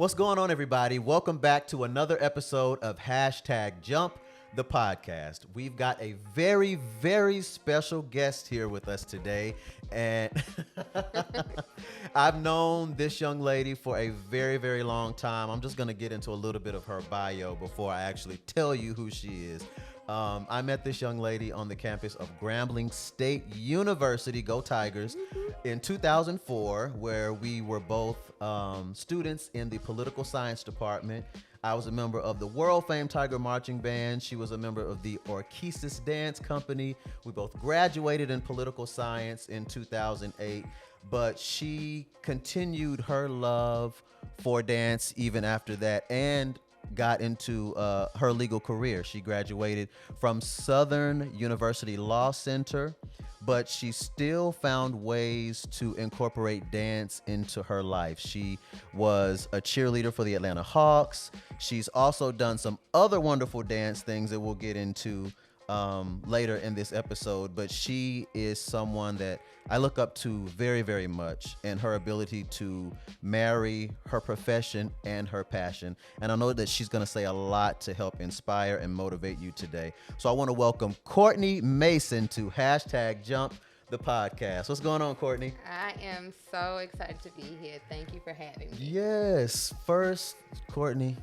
What's going on, everybody? Welcome back to another episode of #Jump the podcast. We've got a very, very special guest here with us today. And I've known this young lady for a very, very long time. I'm just going to get into a little bit of her bio before I actually tell you who she is. I met this young lady on the campus of Grambling State University, go Tigers, in 2004, where we were both students in the political science department. I was a member of the world-famed Tiger Marching Band. She was a member of the Orchesis Dance Company. We both graduated in political science in 2008, but she continued her love for dance even after that and got into her legal career. She graduated from Southern University Law Center, but she still found ways to incorporate dance into her life. She was a cheerleader for the Atlanta Hawks. She's also done some other wonderful dance things that we'll get into later in this episode, but she is someone that I look up to very, very much, and her ability to marry her profession and her passion. And I know that she's going to say a lot to help inspire and motivate you today. So I want to welcome KOURTNI Mason to #Jump the podcast. What's going on, KOURTNI? I am so excited to be here. Thank you for having me. Yes. First, KOURTNI,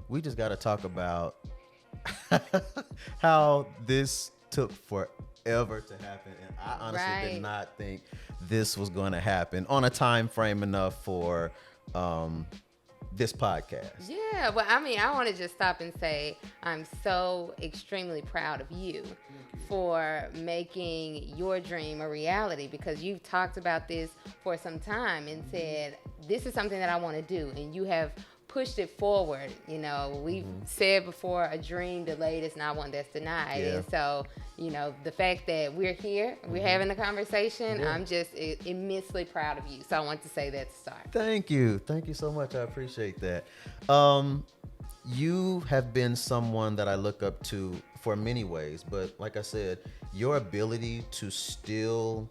we just got to talk about how this took forever to happen, and I honestly did not think this was going to happen on a time frame enough for this podcast. Yeah, well, I mean, I want to just stop and say I'm so extremely proud of you for making your dream a reality, because you've talked about this for some time and said, this is something that I want to do, and you have pushed it forward. You know, we've said before, a dream delayed is not one that's denied. Yeah. And so, you know, the fact that we're here, we're having a conversation, I'm just immensely proud of you. So I want to say that to start. Thank you. Thank you so much. I appreciate that. You have been someone that I look up to for many ways, but like I said, your ability to still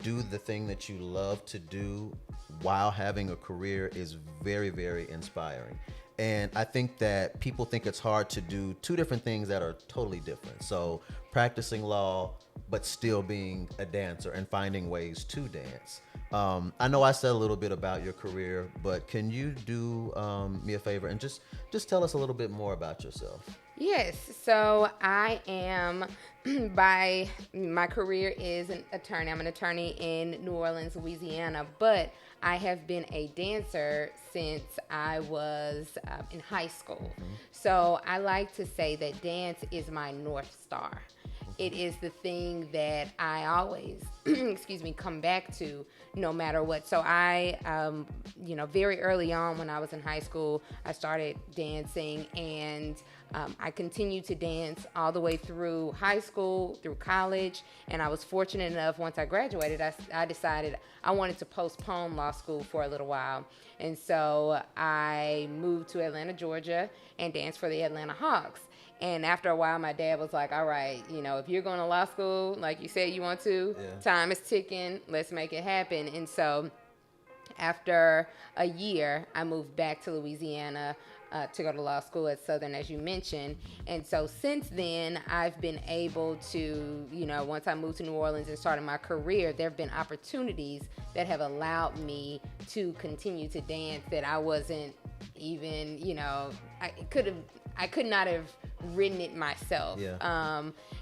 do the thing that you love to do while having a career is very, very inspiring. And I think that people think it's hard to do two different things that are totally different. So practicing law, but still being a dancer and finding ways to dance. I know I said a little bit about your career, but can you do me a favor and just tell us a little bit more about yourself? Yes, so I am, by my career is an attorney. I'm an attorney in New Orleans, Louisiana, but I have been a dancer since I was in high school. So I like to say that dance is my North Star. It is the thing that I always, come back to no matter what. So I, very early on when I was in high school, I started dancing, and I continued to dance all the way through high school, through college, and I was fortunate enough, once I graduated, I decided I wanted to postpone law school for a little while. And so I moved to Atlanta, Georgia, and danced for the Atlanta Hawks. And after a while, my dad was like, all right, if you're going to law school, like you said you want to, time is ticking, let's make it happen. And so after a year, I moved back to Louisiana to go to law school at Southern, as you mentioned. And so since then, I've been able to, once I moved to New Orleans and started my career, there have been opportunities that have allowed me to continue to dance that I wasn't even, I could not have written it myself.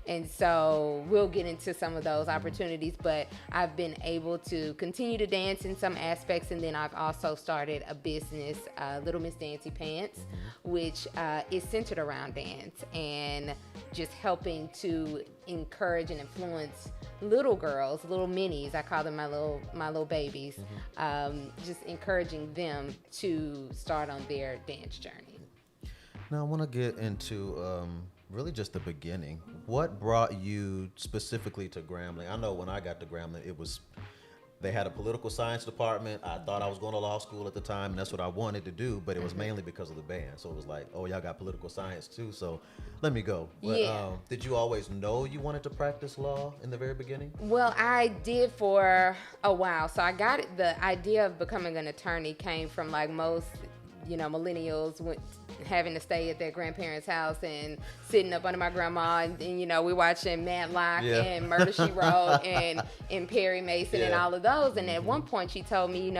And so we'll get into some of those opportunities, but I've been able to continue to dance in some aspects, and then I've also started a business, Little Miss Dancy Pants, which is centered around dance and just helping to encourage and influence little girls, little minis. I call them my little babies. Just encouraging them to start on their dance journey. Now I want to get into really just the beginning. What brought you specifically to Grambling? I know when I got to Grambling, they had a political science department. I thought I was going to law school at the time, and that's what I wanted to do, but it was mainly because of the band. So it was like, oh, y'all got political science too, so let me go. But, did you always know you wanted to practice law in the very beginning? Well, I did for a while. So I got it. The idea of becoming an attorney came from, like most millennials having to stay at their grandparents' house and sitting up under my grandma, and we're watching Matlock and Murder, She Wrote and Perry Mason and all of those. And at one point she told me,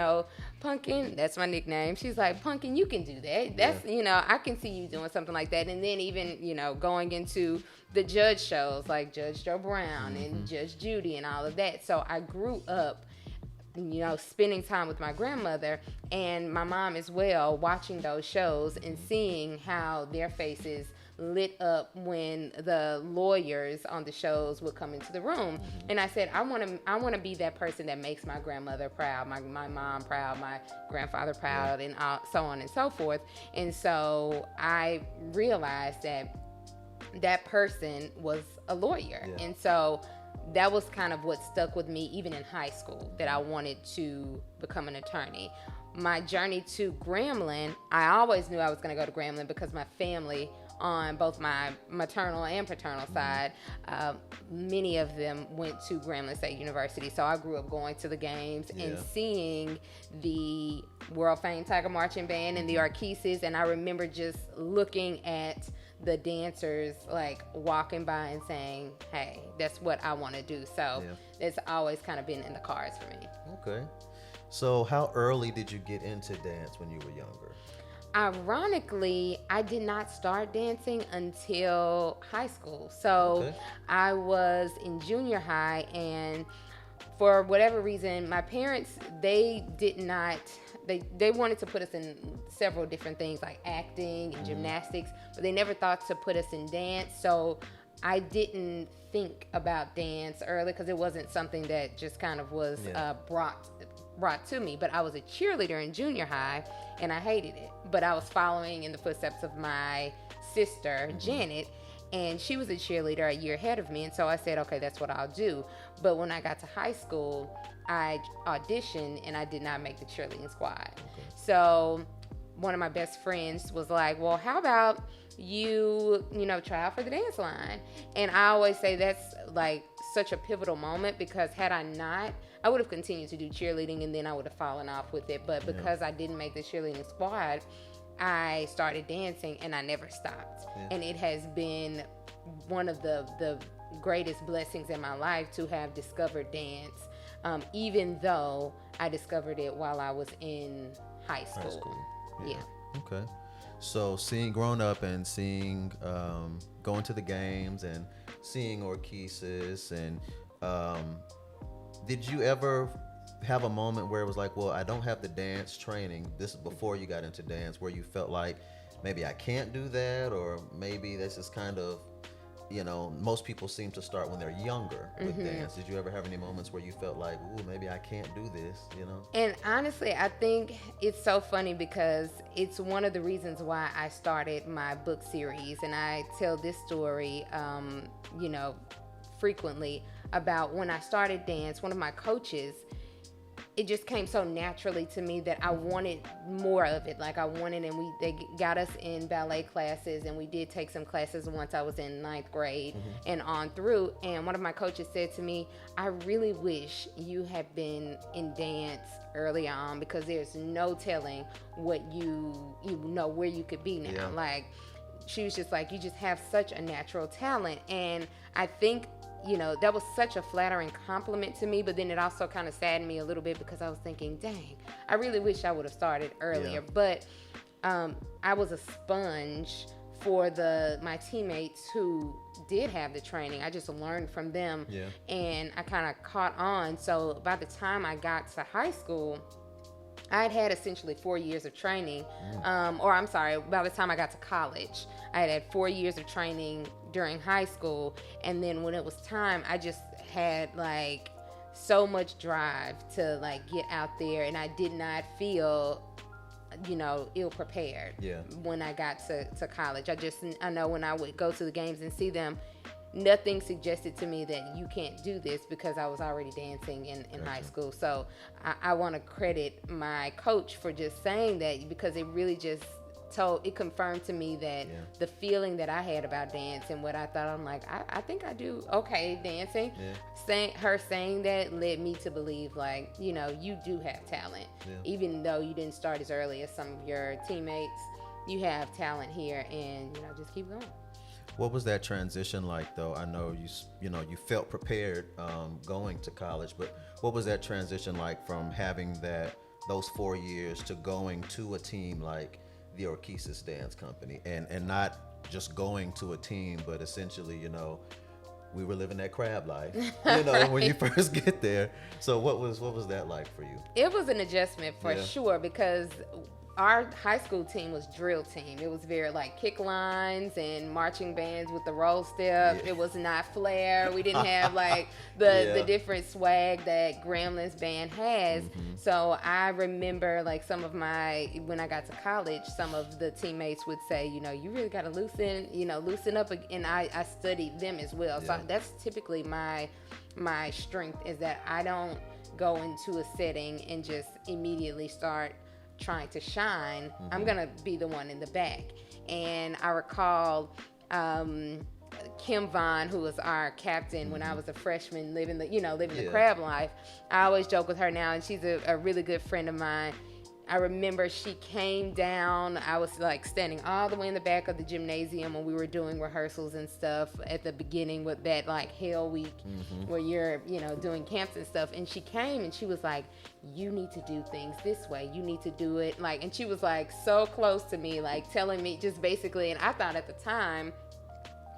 Pumpkin, that's my nickname. She's like, Pumpkin, you can do that. That's, I can see you doing something like that. And then even, going into the judge shows like Judge Joe Brown and Judge Judy and all of that. So I grew up, spending time with my grandmother and my mom as well, watching those shows and seeing how their faces lit up when the lawyers on the shows would come into the room. And I said, I want to be that person that makes my grandmother proud, my mom proud, my grandfather proud, and so on and so forth. And so I realized that person was a lawyer. And so that was kind of what stuck with me even in high school, that I wanted to become an attorney. My journey to Grambling, I always knew I was going to go to Grambling because my family on both my maternal and paternal side, many of them went to Grambling State University. So I grew up going to the games and seeing the world famed Tiger Marching Band and the Arkeeses. And I remember just looking at the dancers like walking by and saying, hey, that's what I want to do. So it's always kind of been in the cards for me. Okay. So how early did you get into dance when you were younger? Ironically, I did not start dancing until high school. So I was in junior high, and for whatever reason, my parents, they wanted to put us in several different things like acting and gymnastics, but they never thought to put us in dance. So I didn't think about dance early because it wasn't something that just kind of was brought to me. But I was a cheerleader in junior high, and I hated it. But I was following in the footsteps of my sister, Janet, and she was a cheerleader a year ahead of me. And so I said, okay, that's what I'll do. But when I got to high school, I auditioned, and I did not make the cheerleading squad. So one of my best friends was like, well, how about you try out for the dance line? And I always say that's like such a pivotal moment, because had I not, I would have continued to do cheerleading and then I would have fallen off with it. But because I didn't make the cheerleading squad, I started dancing and I never stopped. And it has been one of the greatest blessings in my life to have discovered dance, even though I discovered it while I was in high school. Yeah. Okay. So growing up and seeing, going to the games and seeing Orchesis, and did you ever have a moment where it was like, well, I don't have the dance training? This is before you got into dance, where you felt like maybe I can't do that, or maybe this is kind of, most people seem to start when they're younger with dance. Did you ever have any moments where you felt like, ooh, maybe I can't do this, And honestly, I think it's so funny because it's one of the reasons why I started my book series. And I tell this story, frequently about when I started dance. One of my coaches, it just came so naturally to me that I wanted more of it. Like I wanted, and they got us in ballet classes, and we did take some classes once I was in 9th grade and on through. And one of my coaches said to me, I really wish you had been in dance early on, because there's no telling what where you could be now. Like, she was just like, you just have such a natural talent. And I think that was such a flattering compliment to me, but then it also kind of saddened me a little bit, because I was thinking, dang, I really wish I would have started earlier. But I was a sponge for my teammates who did have the training. I just learned from them, and I kind of caught on. So by the time I got to high school, I'd had essentially 4 years of training, by the time I got to college, I had 4 years of training during high school. And then when it was time, I just had like so much drive to like get out there, and I did not feel, ill prepared when I got to college. I know when I would go to the games and see them, nothing suggested to me that you can't do this, because I was already dancing in high school. So I want to credit my coach for just saying that, because it really just it confirmed to me that the feeling that I had about dance and what I thought, I'm like, I think I do okay dancing. Saying that led me to believe, like, you know, you do have talent. Even though you didn't start as early as some of your teammates, you have talent here, and, you know, just keep going. What was that transition like, though? I know you felt prepared going to college, but what was that transition like from having those 4 years to going to a team like the Orchesis Dance Company, and not just going to a team, but essentially, you know, we were living that crab life, you know, right. When you first get there. So what was that like for you? It was an adjustment for sure, because our high school team was drill team. It was very like kick lines and marching bands with the roll step. It was not flair. We didn't have like the different swag that Gramblin's band has. So I remember like when I got to college, some of the teammates would say, you know, you really got to loosen up. And I studied them as well. So that's typically my strength, is that I don't go into a setting and just immediately start trying to shine. I'm gonna be the one in the back. And I recall Kim Vaughn, who was our captain when I was a freshman, living the crab life. I always joke with her now, and she's a really good friend of mine. I remember she came down. I was like standing all the way in the back of the gymnasium when we were doing rehearsals and stuff at the beginning with that like Hell Week where you're, you know, doing camps and stuff. And she came and she was like, you need to do things this way. You need to do it like, and she was like so close to me, like telling me just basically, and I thought at the time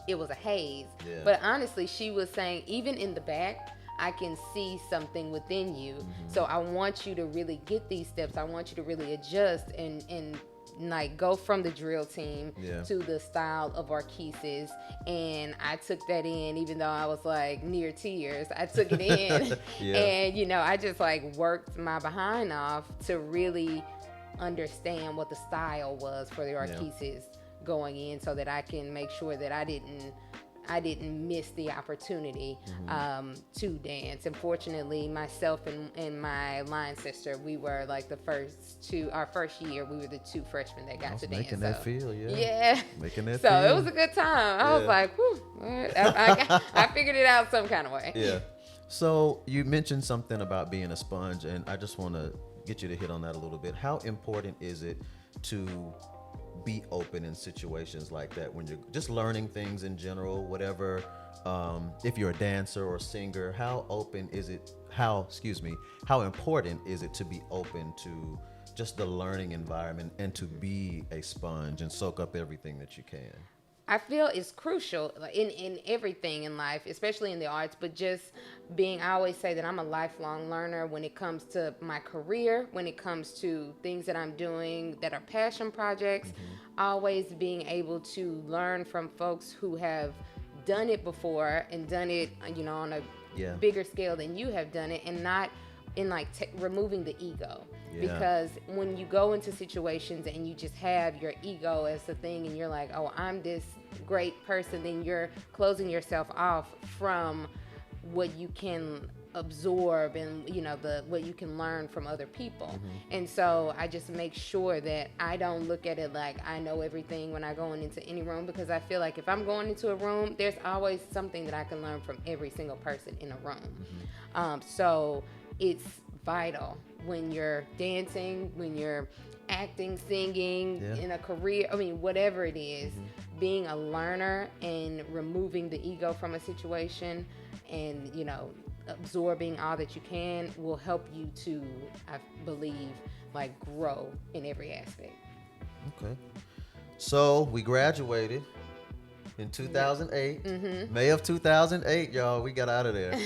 it was a haze. But honestly, she was saying, even in the back, I can see something within you. So I want you to really get these steps. I want you to really adjust and like go from the drill team to the style of Orchesis. And I took that in, even though I was like near tears. I took it in and, you know, I just like worked my behind off to really understand what the style was for the Orchesis going in, so that I can make sure that I didn't miss the opportunity to dance. And fortunately, myself and my line sister, we were like our first year, we were the two freshmen that got to dance. Making that feel, Making that so feel. It was a good time. I was like, whew, I figured it out some kind of way. Yeah. So you mentioned something about being a sponge, and I just want to get you to hit on that a little bit. How important is it to be open in situations like that when you're just learning things in general, whatever, if you're a dancer or a singer, how important is it to be open to just the learning environment and to be a sponge and soak up everything that you can? I feel it's crucial in everything in life, especially in the arts, but just I always say that I'm a lifelong learner when it comes to my career, when it comes to things that I'm doing that are passion projects, always being able to learn from folks who have done it before and done it, you know, on a bigger scale than you have done it, and not in like removing the ego. Because when you go into situations and you just have your ego as the thing and you're like, oh, I'm this great person, then you're closing yourself off from what you can absorb and, you know, what you can learn from other people. And so I just make sure that I don't look at it like I know everything when I go into any room, because I feel like if I'm going into a room, there's always something that I can learn from every single person in a room. So it's vital when you're dancing, when you're acting, singing, in a career, whatever it is, being a learner and removing the ego from a situation and, you know, absorbing all that you can will help you to, I believe, like grow in every aspect. Okay. So we graduated in 2008, May of 2008, y'all, we got out of there.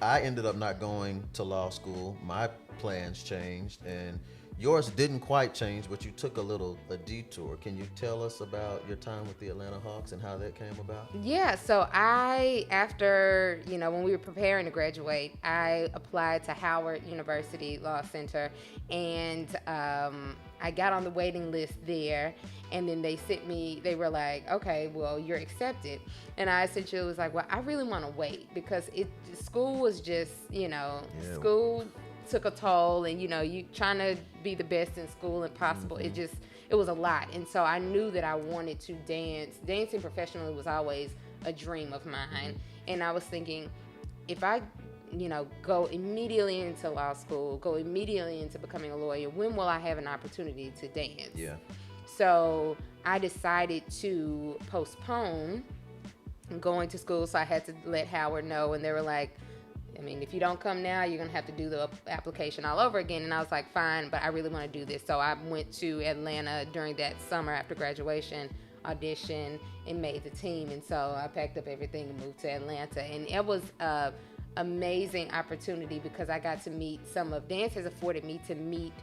I ended up not going to law school. My plans changed, and yours didn't quite change, but you took a detour. Can you tell us about your time with the Atlanta Hawks and how that came about? Yeah, so after, you know, when we were preparing to graduate, I applied to Howard University Law Center, and I got on the waiting list there, and then they were like, okay, well, you're accepted. And I essentially was like, well, I really want to wait, because school was just, you know, school took a toll, and, you know, you trying to be the best in school and possible. It it was a lot. And so I knew that I wanted to dance. Dancing professionally was always a dream of mine. And I was thinking, if I, go immediately into law school, go immediately into becoming a lawyer, when will I have an opportunity to dance? Yeah. So I decided to postpone going to school. So I had to let Howard know, and they were like, I mean, if you don't come now, you're going to have to do the application all over again. And I was like, fine, but I really want to do this. So I went to Atlanta during that summer after graduation, auditioned, and made the team. And so I packed up everything and moved to Atlanta. And it was an amazing opportunity because I got to meet dance has afforded me to meet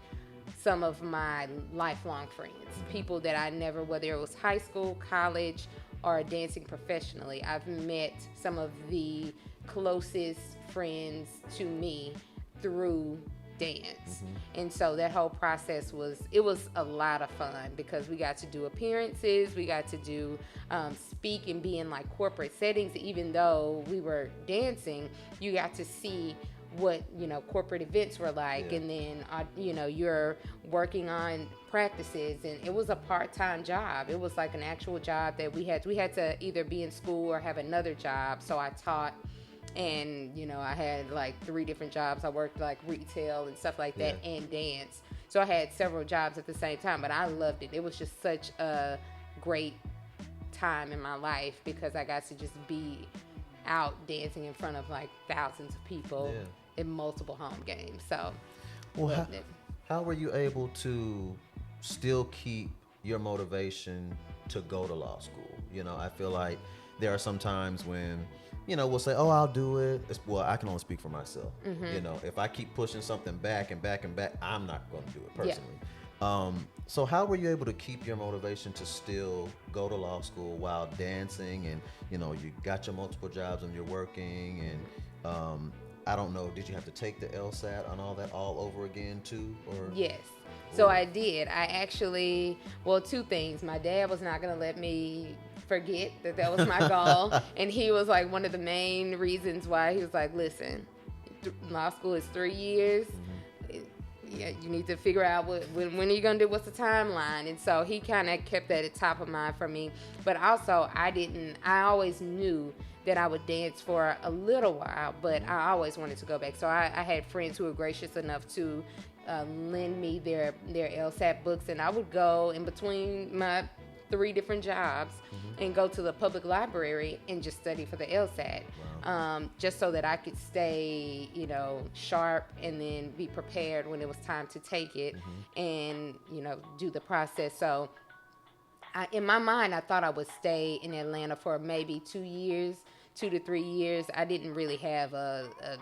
some of my lifelong friends, people that I never, whether it was high school, college, or dancing professionally. I've met some of the closest friends to me through dance. And so that whole process was a lot of fun because we got to do appearances, we got to do speak and be in like corporate settings. Even though we were dancing, you got to see what corporate events were like. And then you're working on practices, and it was a part-time job. It was like an actual job that we had to either be in school or have another job. So I taught, and I had like 3 different jobs. I worked like retail and stuff like that, and dance. So I had several jobs at the same time, but I loved it. It was just such a great time in my life because I got to just be out dancing in front of like thousands of people in multiple home games. So how were you able to still keep your motivation to go to law school? I feel like there are some times when we'll say, oh, I'll do it. Well, I can only speak for myself. If I keep pushing something back and back and back, I'm not going to do it personally. So how were you able to keep your motivation to still go to law school while dancing, and you got your multiple jobs and you're working, and I don't know, did you have to take the LSAT and all that all over again too? Or yes. So I did. I actually, 2 things. My dad was not going to let me forget that was my goal. And he was like one of the main reasons why. He was like, listen, law school is 3 years. Yeah, you need to figure out when are you going to do, what's the timeline? And so he kind of kept that at top of mind for me. But also I always knew that I would dance for a little while, but I always wanted to go back. So I had friends who were gracious enough to lend me their LSAT books, and I would go in between my 3 different jobs and go to the public library and just study for the LSAT. Wow. Just so that I could stay, sharp and then be prepared when it was time to take it and, do the process. So in my mind, I thought I would stay in Atlanta for maybe 2 years, 2 to 3 years. I didn't really have a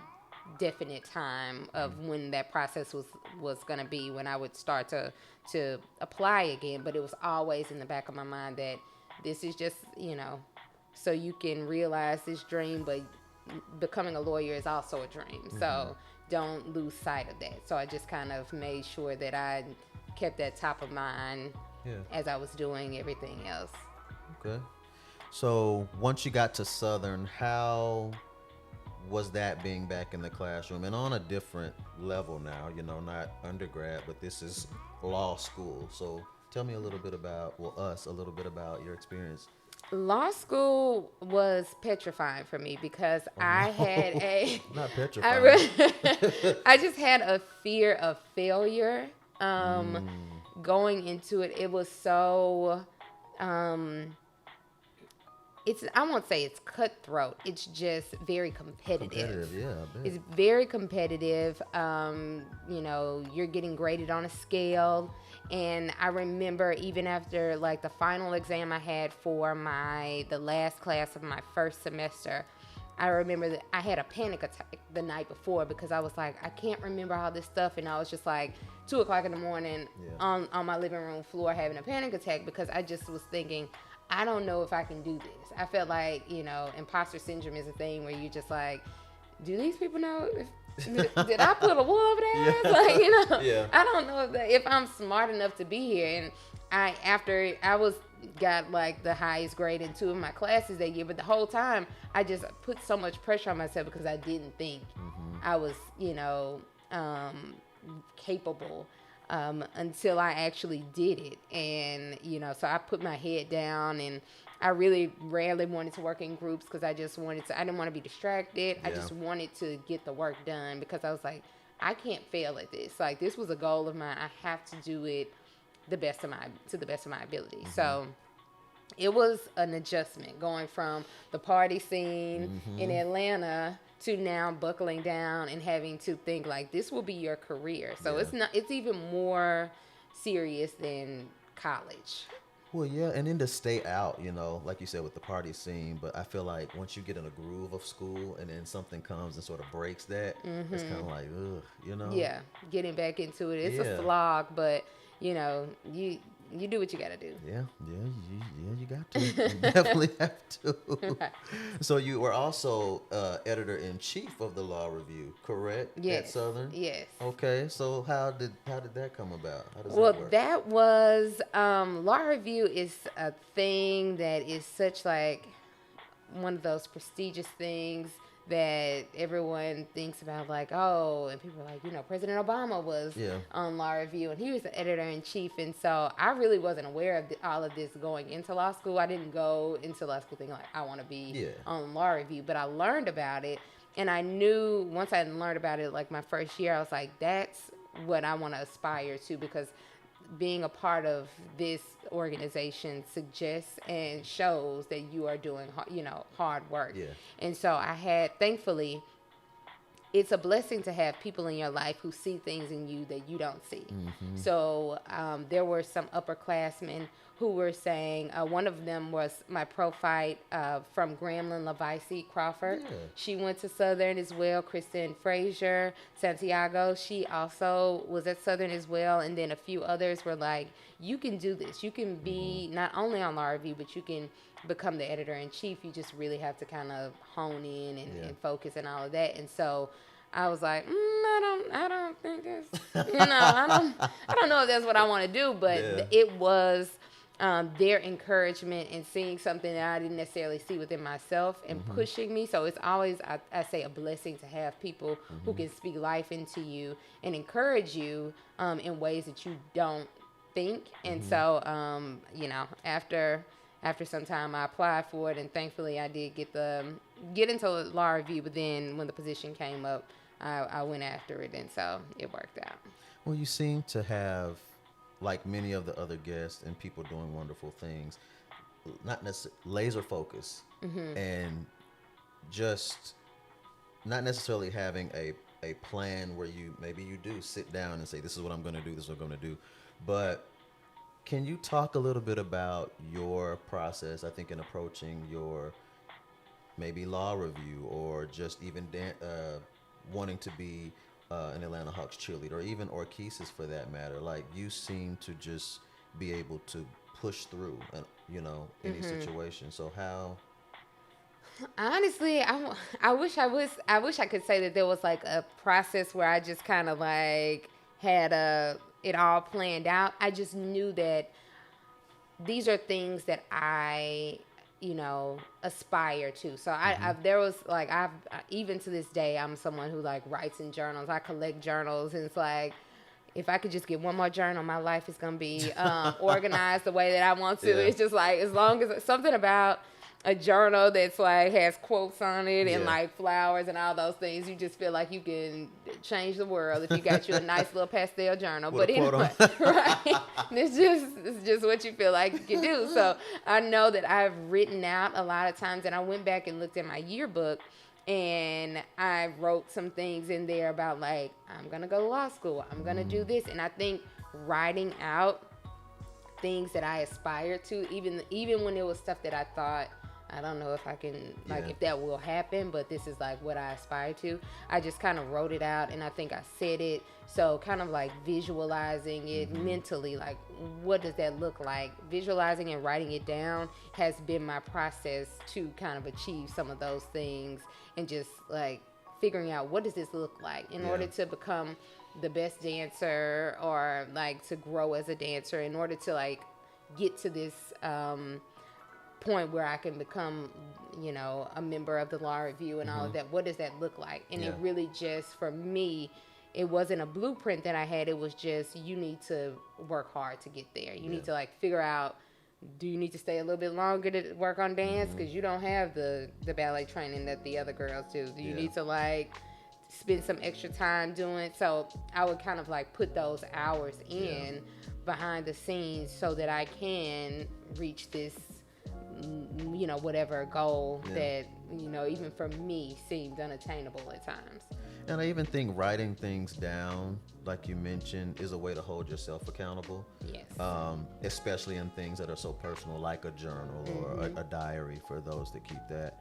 definite time of when that process was going to be, when I would start to apply again. But it was always in the back of my mind that this is just, so you can realize this dream, but becoming a lawyer is also a dream. So don't lose sight of that. So I just kind of made sure that I kept that top of mind as I was doing everything else. Okay. So once you got to Southern, how was that being back in the classroom and on a different level now, not undergrad, but this is law school. So tell me a little bit about your experience. Law school was petrifying for me because I had not petrifying. I just had a fear of failure. Going into it, it was so I won't say it's cutthroat. It's just very competitive. Yeah, I bet. It's very competitive. You're getting graded on a scale. And I remember even after like the final exam I had for the last class of my first semester, I remember that I had a panic attack the night before because I was like, I can't remember all this stuff. And I was just like 2:00 in the morning on my living room floor having a panic attack because I just was thinking, I don't know if I can do this. I felt like, imposter syndrome is a thing where you're just like, do these people know did I put a wool over their ass? Like, I don't know if I'm smart enough to be here. And after I got like the highest grade in 2 of my classes that year, but the whole time I just put so much pressure on myself because I didn't think I was, capable until I actually did it. And, so I put my head down, and I really rarely wanted to work in groups because I didn't want to be distracted. I just wanted to get the work done because I was like, I can't fail at this. Like, this was a goal of mine. I have to do it to the best of my ability. So it was an adjustment going from the party scene in Atlanta to now buckling down and having to think like this will be your career. So it's even more serious than college. Well, yeah, and then to stay out, like you said with the party scene, but I feel like once you get in a groove of school and then something comes and sort of breaks that, it's kind of like, ugh. Yeah, getting back into it. It's a slog, but, you do what you got to do. Yeah, you got to. You definitely have to. So you were also editor-in-chief of the Law Review, correct? Yes. At Southern? Yes. Okay, so how did that come about? How does Well, that work? that was Law Review is a thing that is such like one of those prestigious things that everyone thinks about, like, oh, and people are like, President Obama was on Law Review, and he was the editor-in-chief, and so I really wasn't aware of all of this going into law school. I didn't go into law school thinking, like, I want to be on Law Review, but I learned about it, and I knew once I learned about it, like, my first year, I was like, that's what I want to aspire to, because being a part of this organization suggests and shows that you are doing, hard work. Yeah. And so thankfully, it's a blessing to have people in your life who see things in you that you don't see. So there were some upperclassmen who were saying, one of them was my pro-fight from Grambling, Levice Crawford. Yeah. She went to Southern as well. Kristen Frazier, Santiago, she also was at Southern as well. And then a few others were like, you can do this. You can be not only on Law Review, but you can become the editor-in-chief. You just really have to kind of hone in and focus and all of that. And so I was like, I don't think that's, I don't know if that's what I want to do, but it was their encouragement and seeing something that I didn't necessarily see within myself and pushing me. So it's always, I say, a blessing to have people who can speak life into you and encourage you in ways that you don't think. And so, after some time I applied for it, and thankfully I did get into Law Review, but then when the position came up, I went after it, and so it worked out. Well, you seem to have, like many of the other guests and people doing wonderful things, not necessarily laser focus, and just not necessarily having a plan where you do sit down and say, this is what I'm going to do, this is what I'm going to do. But can you talk a little bit about your process, I think, in approaching your maybe Law Review, or just even wanting to be an Atlanta Hawks cheerleader, or even Orchesis for that matter? Like, you seem to just be able to push through, any situation. So how? Honestly, I wish I could say that there was like a process where I just kind of like had it all planned out. I just knew that these are things that I aspire to. So even to this day, I'm someone who like writes in journals. I collect journals, and it's like, if I could just get one more journal, my life is going to be organized the way that I want to. Yeah. It's just like, as long as something about a journal that's like has quotes on it and like flowers and all those things, you just feel like you can change the world if you got you a nice little pastel journal. But anyway, right? It's just what you feel like you can do. So I know that I've written out a lot of times, and I went back and looked at my yearbook, and I wrote some things in there about like, I'm gonna go to law school, I'm gonna do this. And I think writing out things that I aspired to, even when it was stuff that I thought, I don't know if I can, if that will happen, but this is like what I aspire to. I just kind of wrote it out, and I think I said it. So kind of like visualizing it mentally, like, what does that look like? Visualizing and writing it down has been my process to kind of achieve some of those things, and just like figuring out, what does this look like in order to become the best dancer, or like to grow as a dancer, in order to like get to this point where I can become, a member of the Law Review and all of that. What does that look like? And it really just, for me, it wasn't a blueprint that I had. It was just, you need to work hard to get there. You need to like figure out, do you need to stay a little bit longer to work on dance? Because you don't have the ballet training that the other girls do. Do you need to like spend some extra time doing? So I would kind of like put those hours in behind the scenes so that I can reach this, you know, whatever goal that, you know, even for me seemed unattainable at times. And I even think writing things down, like you mentioned, is a way to hold yourself accountable. Yes. Especially in things that are so personal, like a journal or a diary, for those that keep that.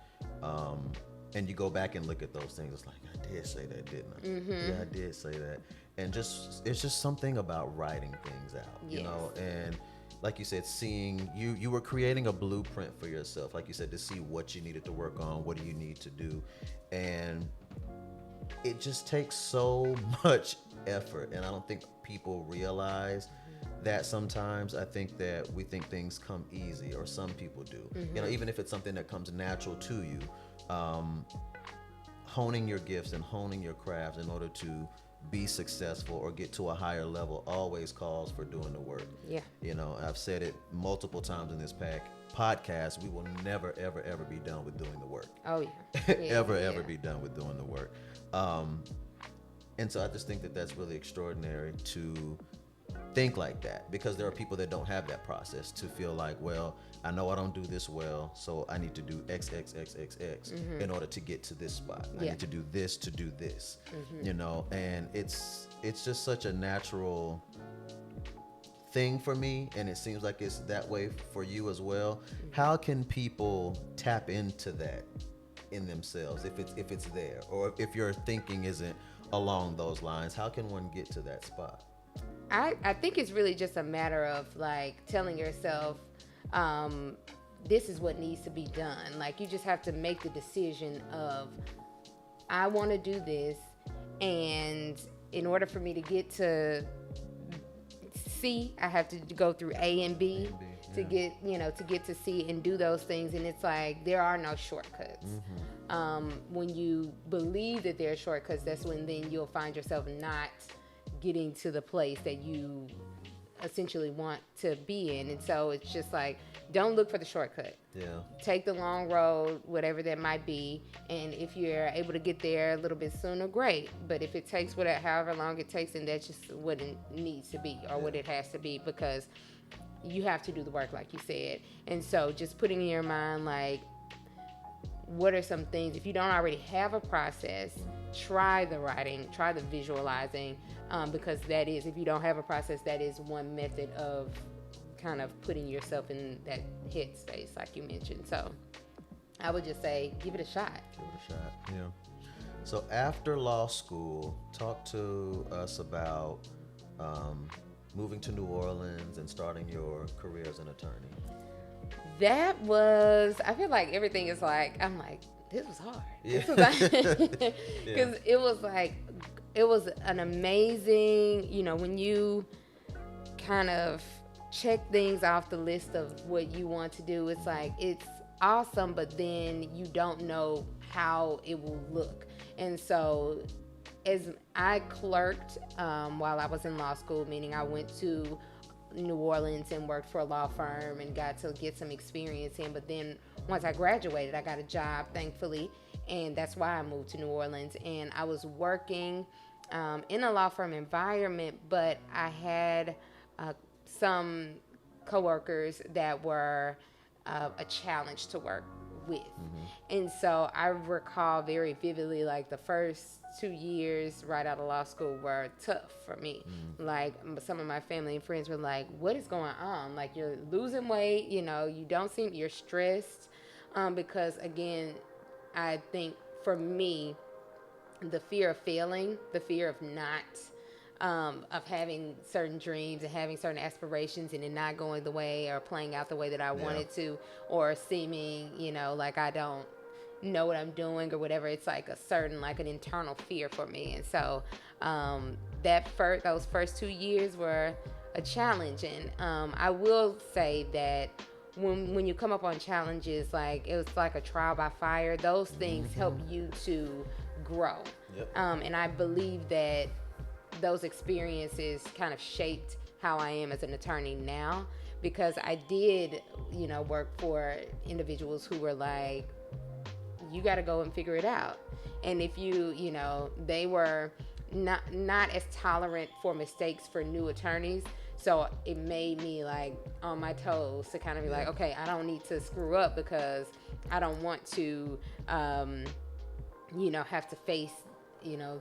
And you go back and look at those things. It's like, I did say that, didn't I? Yeah, I did say that. And it's just something about writing things out, you know? And like you said, seeing, you were creating a blueprint for yourself, like you said, to see what you needed to work on, what do you need to do. And it just takes so much effort, and I don't think people realize that sometimes. I think that we think things come easy, or some people do. You know, even if it's something that comes natural to you, honing your gifts and honing your craft in order to be successful or get to a higher level always calls for doing the work. Yeah. You know, I've said it multiple times in this podcast, we will never, ever, ever be done with doing the work. Oh, yeah. Ever be done with doing the work. And so I just think that that's really extraordinary to think like that, because there are people that don't have that process to feel like, well, I know I don't do this well, so I need to do X, X, X, X, X in order to get to this spot. I need to do this to do this, you know, and it's just such a natural thing for me, and it seems like it's that way for you as well. How can people tap into that in themselves if it's there, or if your thinking isn't along those lines? How can one get to that spot? I think it's really just a matter of like telling yourself, this is what needs to be done. Like, you just have to make the decision of, I want to do this, and in order for me to get to C, I have to go through A and B to get, you know, to get to C and do those things. And it's like, there are no shortcuts. When you believe that there are shortcuts, that's when then you'll find yourself not getting to the place that you essentially want to be in. And so it's just like, don't look for the shortcut. Take the long road, whatever that might be. And if you're able to get there a little bit sooner, great. But if it takes however long it takes, then that's just what it needs to be, or what it has to be, because you have to do the work, like you said. And so just putting in your mind, like, what are some things, if you don't already have a process, try the writing, try the visualizing, because that is, if you don't have a process, that is one method of kind of putting yourself in that headspace, like you mentioned. So I would just say, give it a shot. Yeah. So after law school, talk to us about moving to New Orleans and starting your career as an attorney. That was, I feel like everything is like, I'm like, this was hard. Because it was like, it was an amazing, you know, when you kind of check things off the list of what you want to do, it's like, it's awesome, but then you don't know how it will look. And so as I clerked while I was in law school, meaning I went to New Orleans and worked for a law firm and got to get some experience in. But then once I graduated, I got a job, thankfully, and that's why I moved to New Orleans. And I was working in a law firm environment, but I had some coworkers that were a challenge to work with. And so I recall very vividly, like, the first 2 years right out of law school were tough for me. Like, some of my family and friends were like, what is going on? Like, you're losing weight, you know, you're stressed. Because again, I think for me, the fear of failing, the fear of not, of having certain dreams and having certain aspirations and it not going the way or playing out the way that I wanted to, or seeming, you know, like I don't know what I'm doing or whatever. It's like a certain, like an internal fear for me. And so those first 2 years were a challenge. And I will say that when you come up on challenges, like, it was like a trial by fire, those things help you to grow. And I believe that those experiences kind of shaped how I am as an attorney now, because I did, work for individuals who were like, you got to go and figure it out. And if they were not as tolerant for mistakes for new attorneys. So it made me like on my toes to kind of be like, okay, I don't need to screw up because I don't want to, have to face,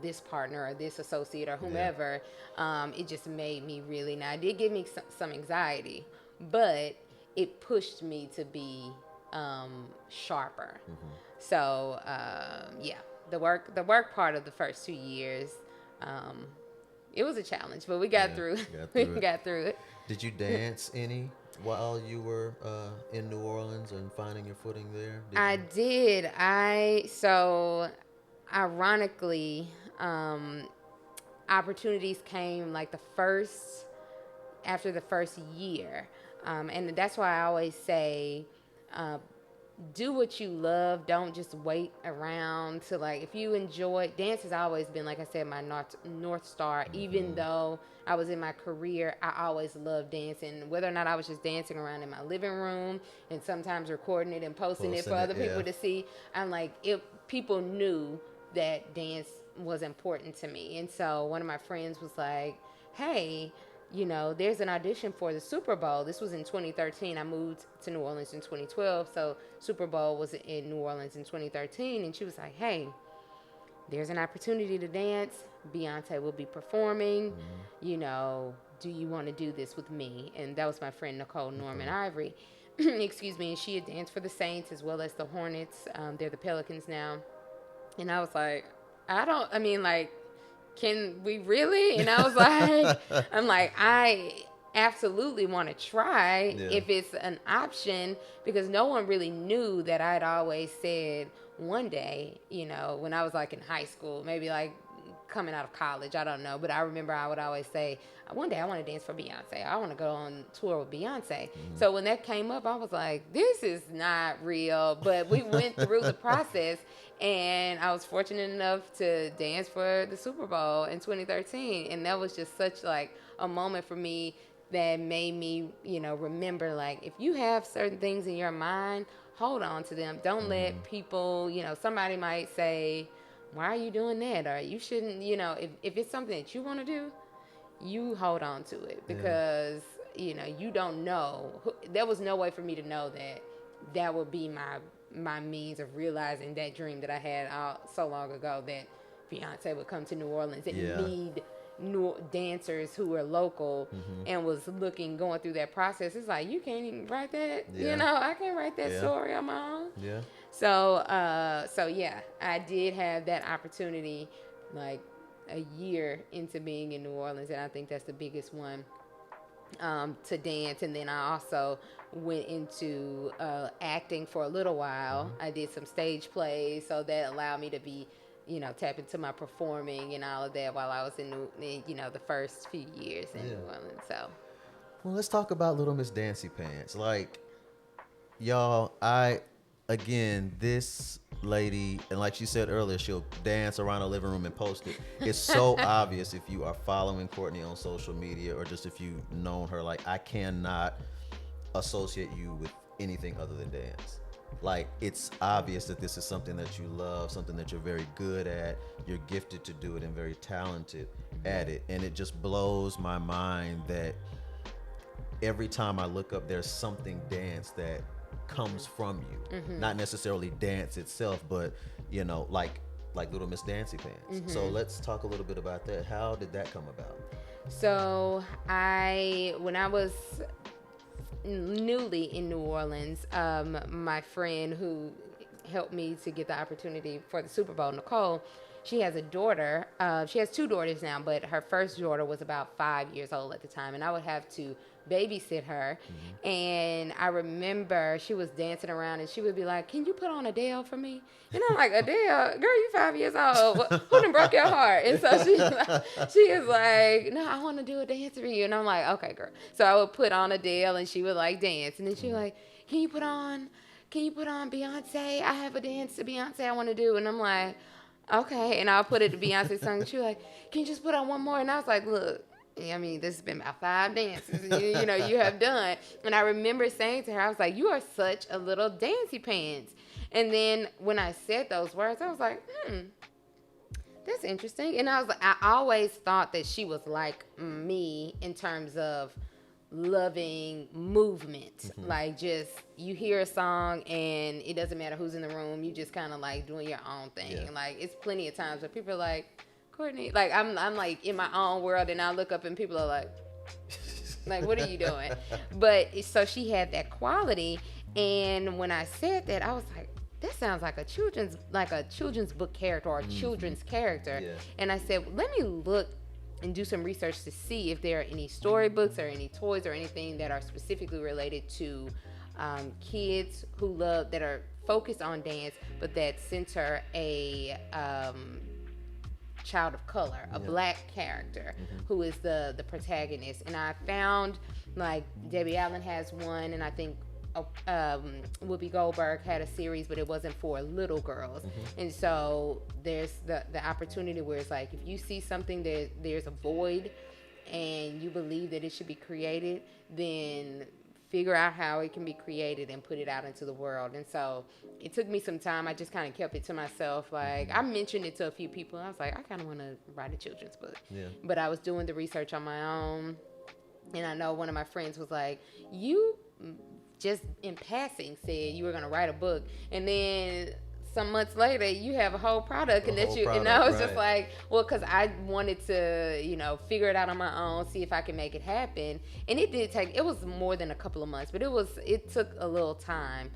this partner or this associate or whomever. It just made me really, now it did give me some anxiety, but it pushed me to be sharper. So the work part of the first 2 years, it was a challenge, but we got through. We got through it. Did you dance any while you were in New Orleans and finding your footing there? I did. So ironically, opportunities came like after the first year. And that's why I always say, do what you love. Don't just wait around to, like, if you enjoy dance has always been, like I said, my North Star. Even though I was in my career, I always loved dancing, whether or not I was just dancing around in my living room and sometimes recording it and posting it for other people to see. I'm like, if people knew that dance was important to me. And so one of my friends was like, hey, there's an audition for the Super Bowl. This was in 2013. I moved to New Orleans in 2012. So Super Bowl was in New Orleans in 2013. And she was like, hey, there's an opportunity to dance. Beyoncé will be performing. Do you want to do this with me? And that was my friend, Nicole Norman Ivory. Excuse me. And she had danced for the Saints as well as the Hornets. They're the Pelicans now. And I was like, can we really? And I was like, I absolutely want to try if it's an option, because no one really knew that I'd always said one day, when I was like in high school, maybe like coming out of college, I don't know. But I remember I would always say, one day I want to dance for Beyonce. I want to go on tour with Beyonce. So when that came up, I was like, this is not real. But we went through the process. And I was fortunate enough to dance for the Super Bowl in 2013. And that was just such like a moment for me that made me, remember, like, if you have certain things in your mind, hold on to them. Don't let people, somebody might say, why are you doing that? Or you shouldn't, if it's something that you want to do, you hold on to it, because, you don't know. There was no way for me to know that would be my means of realizing that dream that I had so long ago, that Beyonce would come to New Orleans and need new dancers who were local, and was going through that process. It's like, you can't even write that. I can't write that story on my own. So I did have that opportunity like a year into being in New Orleans, and I think that's the biggest one, to dance. And then I also went into acting for a little while. I did some stage plays, so that allowed me to be, tap into my performing and all of that while I was in the first few years in New Orleans. So, well, let's talk about Little Miss Dancy Pants. Like, y'all, this lady, and like she said earlier, she'll dance around her living room and post it. It's so obvious if you are following Courtney on social media, or just if you've known her. Like, I cannot associate you with anything other than dance. Like, it's obvious that this is something that you love, something that you're very good at. You're gifted to do it and very talented at it. And it just blows my mind that every time I look up, there's something dance that comes from you. Not necessarily dance itself, but like Little Miss Dancy Pants. So let's talk a little bit about that. How did that come about? So when I was newly in New Orleans, my friend who helped me to get the opportunity for the Super Bowl, Nicole, she has a daughter. She has 2 daughters now, but her first daughter was about 5 years old at the time, and I would have to babysit her. And I remember she was dancing around, and she would be like, can you put on Adele for me? And I'm like, Adele, girl, you 5 years old. Who done broke your heart? And so she is like, no, I want to do a dance for you. And I'm like, okay, girl. So I would put on Adele, and she would like dance. And then she was like, can you put on Beyonce? I have a dance to Beyonce I want to do. And I'm like, Okay, and I'll put it to Beyonce song. And she was like, can you just put on one more? And I was like, look, I mean, this has been about 5 dances you have done. And I remember saying to her, I was like, you are such a little dancey pants. And then when I said those words, I was like, that's interesting. And I was like, I always thought that she was like me in terms of loving movement. Like, just you hear a song and it doesn't matter who's in the room, you just kind of like doing your own thing. Yeah. Like, it's plenty of times where people are like, Courtney, like I'm like in my own world, and I look up and people are like what are you doing? But so she had that quality, and when I said that, I was like, that sounds like a children's book character or a children's character. Yeah. And I said, let me look and do some research to see if there are any storybooks or any toys or anything that are specifically related to kids who love, that are focused on dance, but that center a child of color, a black character who is the protagonist. And I found, like, Debbie Allen has one, and I think Whoopi Goldberg had a series, but it wasn't for little girls. And so there's the opportunity where it's like, if you see something that there's a void and you believe that it should be created, then figure out how it can be created and put it out into the world. And so it took me some time. I just kind of kept it to myself. Like, I mentioned it to a few people. I was like, I kind of want to write a children's book. Yeah. But I was doing the research on my own. And I know one of my friends was like, you just in passing said you were going to write a book. And then some months later, you have a whole product, and I was just like, well, because I wanted to, figure it out on my own, see if I can make it happen. And it was more than a couple of months, but it took a little time.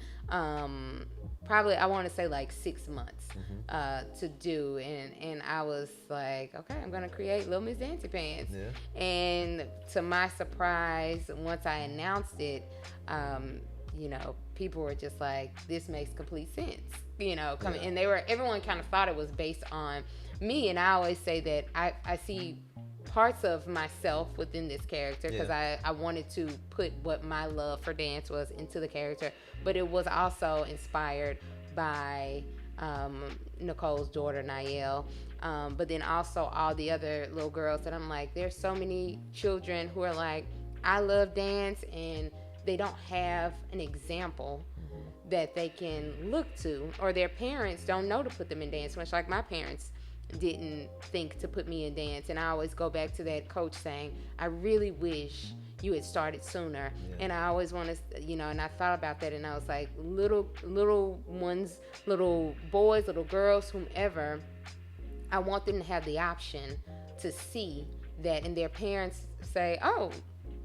Probably, I want to say like 6 months to do. And I was like, okay, I'm going to create Little Miss Dancy Pants. Yeah. And to my surprise, once I announced it, people were just like, this makes complete sense. And everyone kind of thought it was based on me. And I always say that I see parts of myself within this character, because I wanted to put what my love for dance was into the character, but it was also inspired by Nicole's daughter, Nielle. But then also all the other little girls that I'm like, there's so many children who are like, I love dance, and they don't have an example that they can look to, or their parents don't know to put them in dance, much like my parents didn't think to put me in dance. And I always go back to that coach saying, I really wish you had started sooner. And I always want to, and I thought about that, and I was like, little ones, little boys, little girls, whomever, I want them to have the option to see that, and their parents say, oh,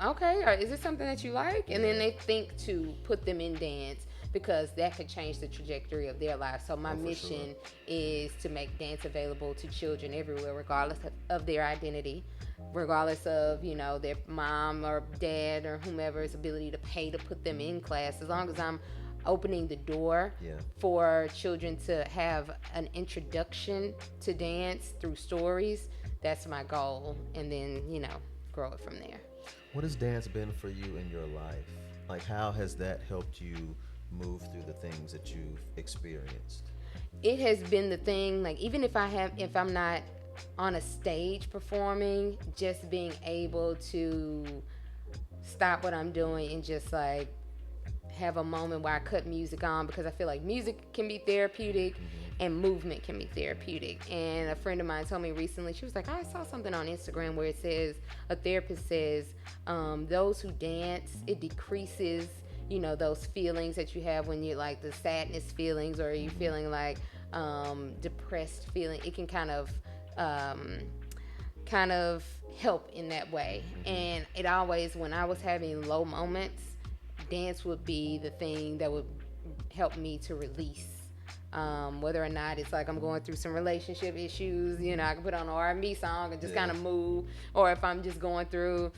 okay, or is this something that you like? And then they think to put them in dance, because that could change the trajectory of their lives. So my mission is to make dance available to children everywhere, regardless of their identity, regardless of, their mom or dad or whomever's ability to pay to put them in class. As long as I'm opening the door for children to have an introduction to dance through stories, that's my goal. And then, grow it from there. What has dance been for you in your life? Like, how has that helped you move through the things that you've experienced? It has been the thing, like, even if I'm not on a stage performing, just being able to stop what I'm doing and just like have a moment where I cut music on, because I feel like music can be therapeutic and movement can be therapeutic. And a friend of mine told me recently, she was like, I saw something on Instagram where it says, a therapist says, those who dance, it decreases those feelings that you have when you're like the sadness feelings, or you feeling like depressed feeling. It can kind of help in that way. And it always, when I was having low moments, dance would be the thing that would help me to release. Whether or not it's like I'm going through some relationship issues, I can put on an R&B song and just kind of move. Or if I'm just going through,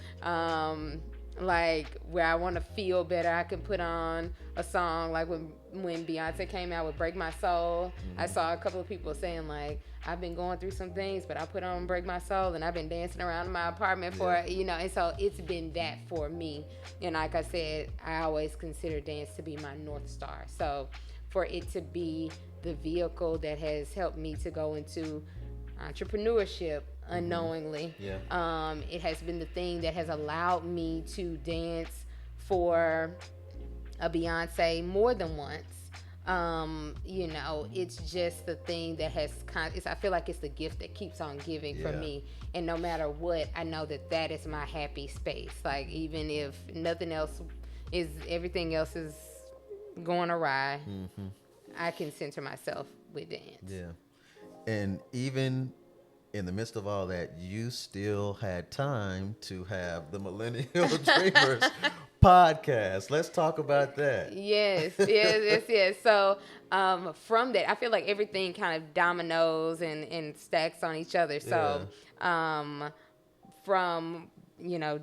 like where I want to feel better, I can put on a song like when Beyonce came out with Break My Soul. I saw a couple of people saying like, I've been going through some things, but I put on Break My Soul and I've been dancing around in my apartment for, and so it's been that for me. And like I said, I always consider dance to be my North Star. So for it to be the vehicle that has helped me to go into entrepreneurship unknowingly. It has been the thing that has allowed me to dance for a Beyonce more than once. It's just the thing that has I feel like it's the gift that keeps on giving for me. And no matter what, I know that is my happy space. Like even if nothing else everything else is going awry, I can center myself with dance. Yeah. And even in the midst of all that, you still had time to have the Millennial Dreamers podcast. Let's talk about that. Yes. So from that, I feel like everything kind of dominoes and stacks on each other. So from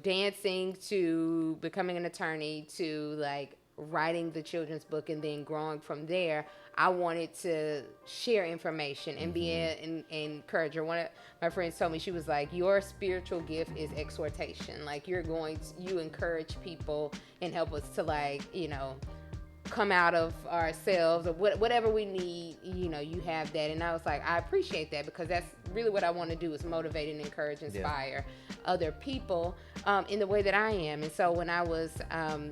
dancing to becoming an attorney to like writing the children's book and then growing from there, I wanted to share information and be an encourager. One of my friends told me, she was like, your spiritual gift is exhortation. Like you encourage people and help us to like, come out of ourselves or whatever we need, you have that. And I was like, I appreciate that, because that's really what I want to do, is motivate and encourage, inspire other people in the way that I am. And so when I was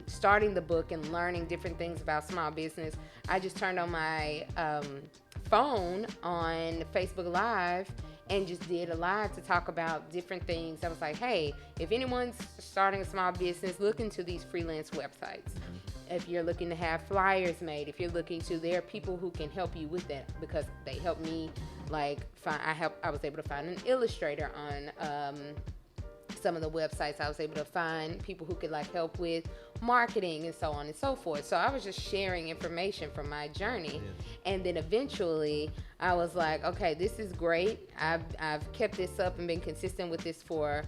starting the book and learning different things about small business, I just turned on my phone on Facebook Live and just did a live to talk about different things. I was like, hey, if anyone's starting a small business, look into these freelance websites. If you're looking to have flyers made, if you're looking to, there are people who can help you with that, because they helped me. Like I was able to find an illustrator on some of the websites. I was able to find people who could like help with marketing and so on and so forth. So I was just sharing information from my journey. And then eventually I was like, okay, this is great. I've kept this up and been consistent with this for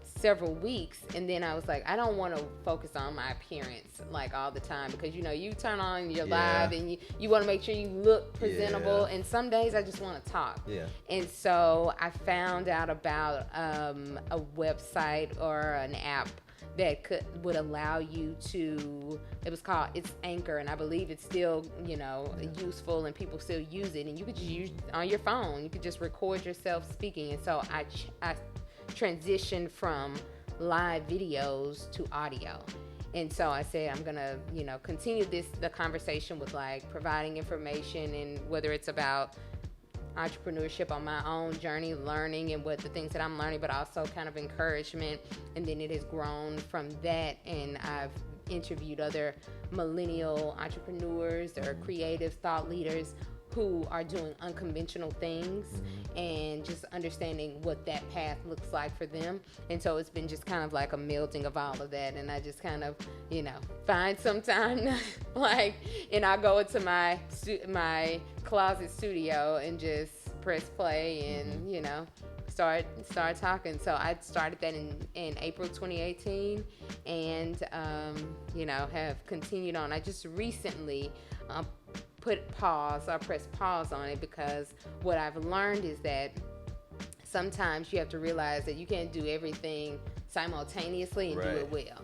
several weeks. And then I was like, I don't want to focus on my appearance like all the time, because you turn on your live and you want to make sure you look presentable. And some days I just want to talk. And so I found out about a website or an app that would allow you to, it's Anchor, and I believe it's still, useful and people still use it, and you could just use it on your phone. You could just record yourself speaking. And so I transitioned from live videos to audio. And so I said, I'm gonna, continue the conversation with like providing information, and whether it's about entrepreneurship on my own journey, learning and what the things that I'm learning, but also kind of encouragement. And then it has grown from that, and I've interviewed other millennial entrepreneurs or creative thought leaders who are doing unconventional things, and just understanding what that path looks like for them. And so it's been just kind of like a melding of all of that. And I just kind of, find some time and I go into my closet studio and just press play and, start talking. So I started that in April 2018, and, have continued on. I just recently, press pause on it, because what I've learned is that sometimes you have to realize that you can't do everything simultaneously and do it well.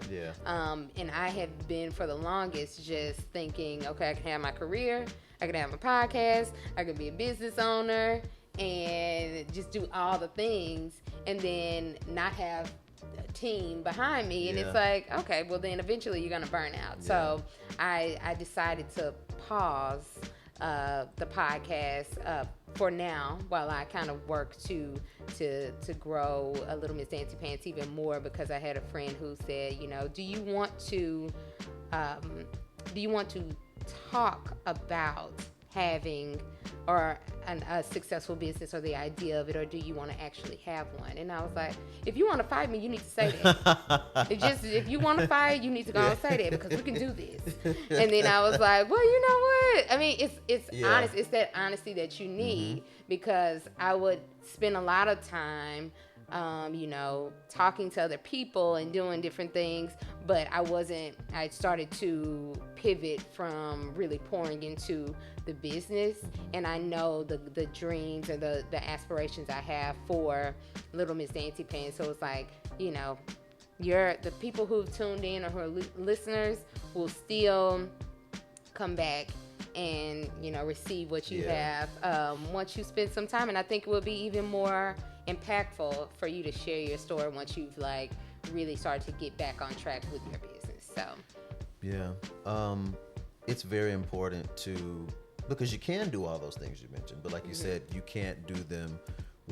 And I have been for the longest just thinking, okay, I can have my career, I can have my podcast, I can be a business owner, and just do all the things, and then not have a team behind me. And it's like, okay, well then eventually you're gonna burn out. So I decided to pause the podcast for now, while I kind of work to grow a Little Miss Dancy Pants even more, because I had a friend who said, do you want to talk about having a successful business, or the idea of it, or do you want to actually have one? And I was like, if you want to fire me, you need to say that. If you want to fire, you need to go and say that, because we can do this. And then I was like, well, you know what? I mean, it's honest. It's that honesty that you need, because I would spend a lot of time talking to other people and doing different things. But I started to pivot from really pouring into the business. And I know the dreams and the aspirations I have for Little Miss Dainty Pants. So it's like, the people who've tuned in or who are listeners will still come back and receive what you have once you spend some time. And I think it will be even more impactful for you to share your story once you've like really started to get back on track with your business. So it's very important because you can do all those things you mentioned, but like you said, you can't do them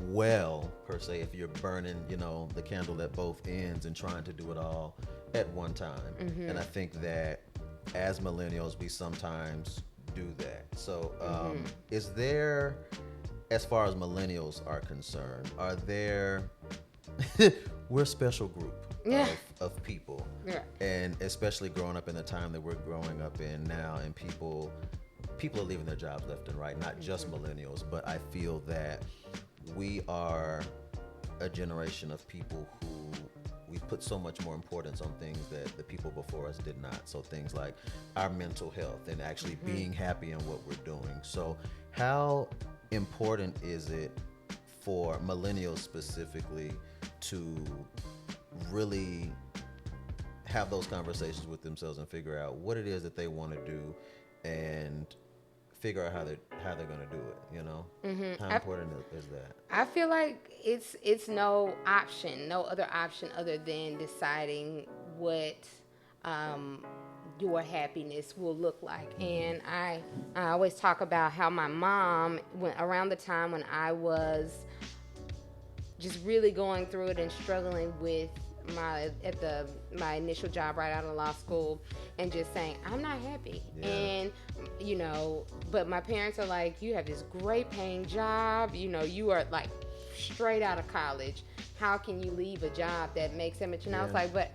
well per se if you're burning the candle at both ends and trying to do it all at one time. And I think that as millennials we sometimes do that. So is there, as far as millennials are concerned, are there we're a special group of people, and especially growing up in the time that we're growing up in now, and people are leaving their jobs left and right, not just millennials, but I feel that we are a generation of people who we put so much more importance on things that the people before us did not. So things like our mental health and actually being happy in what we're doing. So how important is it for millennials specifically to really have those conversations with themselves and figure out what it is that they want to do and figure out how they're going to do it, How important is that? I feel like it's no other option other than deciding what your happiness will look like. And I always talk about how my mom, around the time when I was just really going through it and struggling with my initial job right out of law school, and just saying I'm not happy. And but my parents are like, you have this great paying job, you are like straight out of college, how can you leave a job that makes that much? And I was like, but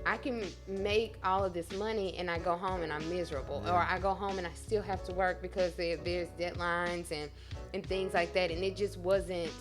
I can make all of this money and I go home and I'm miserable, or I go home and I still have to work because there's deadlines and things like that. And it just wasn't,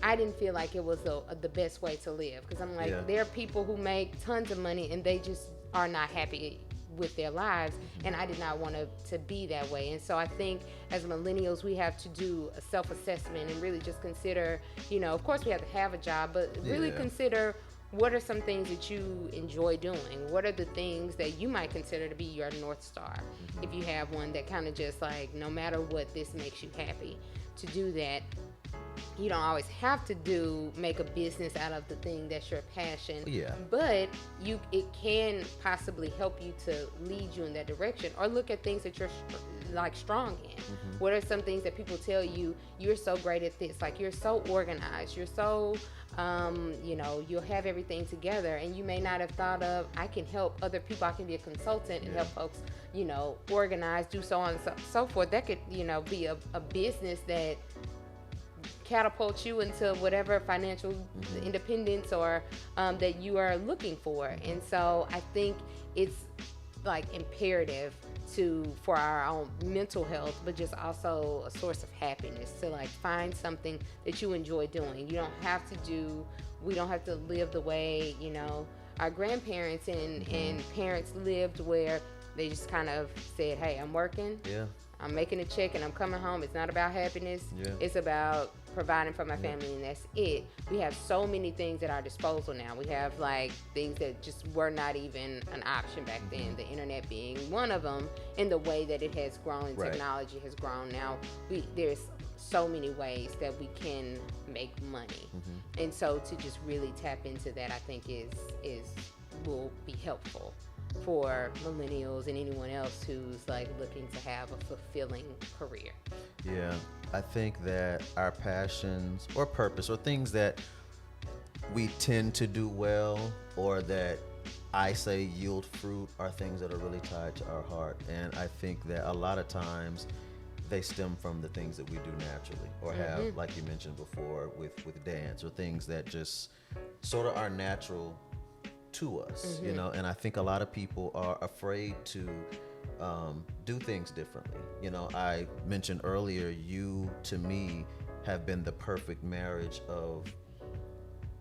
I didn't feel like it was the best way to live, because I'm like, there are people who make tons of money and they just are not happy with their lives, and I did not want to be that way. And so I think as millennials we have to do a self-assessment and really just consider, of course we have to have a job, but really consider what are some things that you enjoy doing. What are the things that you might consider to be your North Star, if you have one that kind of just like, no matter what, this makes you happy. To do that, you don't always have to make a business out of the thing that's your passion. But it can possibly help you to lead you in that direction, or look at things that you're like strong in. What are some things that people tell you, you're so great at this, like you're so organized, you're so you'll have everything together, and you may not have thought of, I can help other people, I can be a consultant and help folks organize, do so on and so forth. That could be a business that catapult you into whatever financial independence or that you are looking for. And so I think it's like imperative for our own mental health, but just also a source of happiness, to like find something that you enjoy doing. We don't have to live the way our grandparents and parents lived, where they just kind of said, hey, I'm working, I'm making a check, and I'm coming home. It's not about happiness. It's about providing for my family, and that's it. We have so many things at our disposal now. We have like things that just were not even an option back then, the internet being one of them, in the way that it has grown and technology has grown. Now there's so many ways that we can make money. And so to just really tap into that, I think will be helpful for millennials and anyone else who's like looking to have a fulfilling career. I think that our passions or purpose or things that we tend to do well, or that I say yield fruit, are things that are really tied to our heart. And I think that a lot of times they stem from the things that we do naturally, or have, like you mentioned before, with dance, or things that just sort of are natural to us, and I think a lot of people are afraid to do things differently. I mentioned earlier, you to me have been the perfect marriage of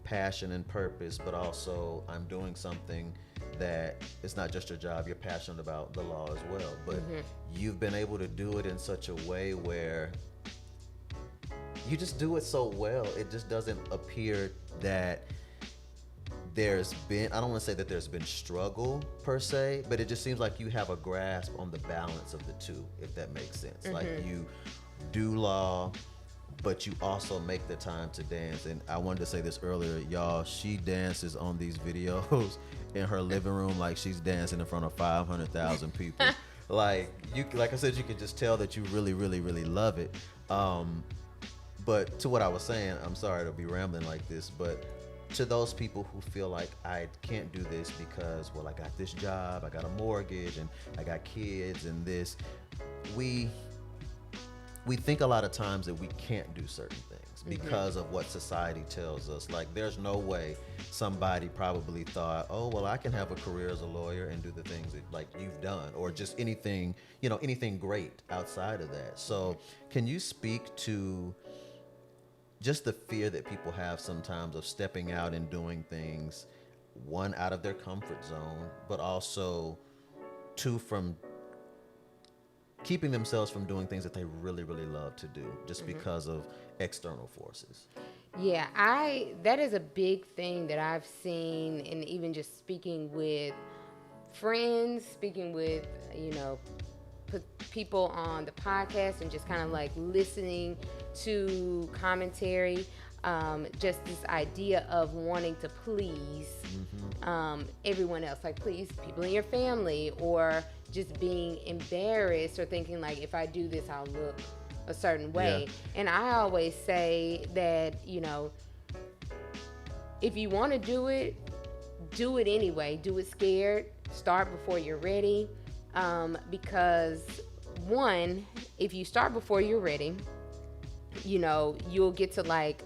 passion and purpose, but also I'm doing something that it's not just your job, you're passionate about the law as well. But you've been able to do it in such a way where you just do it so well. It just doesn't appear that there's been, I don't want to say that there's been struggle per se, but it just seems like you have a grasp on the balance of the two, if that makes sense. Like you do law, but you also make the time to dance. And I wanted to say this earlier, y'all, she dances on these videos in her living room like she's dancing in front of 500,000 people. Like I said, you can just tell that you really, really, really love it. But to what I was saying, I'm sorry to be rambling like this, but to those people who feel like I can't do this because, well, I got this job, I got a mortgage, and I got kids and this, we think a lot of times that we can't do certain things because of what society tells us. Like, there's no way somebody probably thought, oh, well, I can have a career as a lawyer and do the things that like you've done, or just anything, anything great outside of that. So can you speak to just the fear that people have sometimes of stepping out and doing things, one, out of their comfort zone, but also two, from keeping themselves from doing things that they really, really love to do just because of external forces? Yeah, that is a big thing that I've seen, and even just speaking with friends, speaking with, people on the podcast, and just kind of like listening to commentary, just this idea of wanting to please everyone else, like please people in your family, or just being embarrassed or thinking like, if I do this, I'll look a certain way. And I always say that, if you want to do it anyway. Do it scared. Start before you're ready. Because one, if you start before you're ready, you'll get to like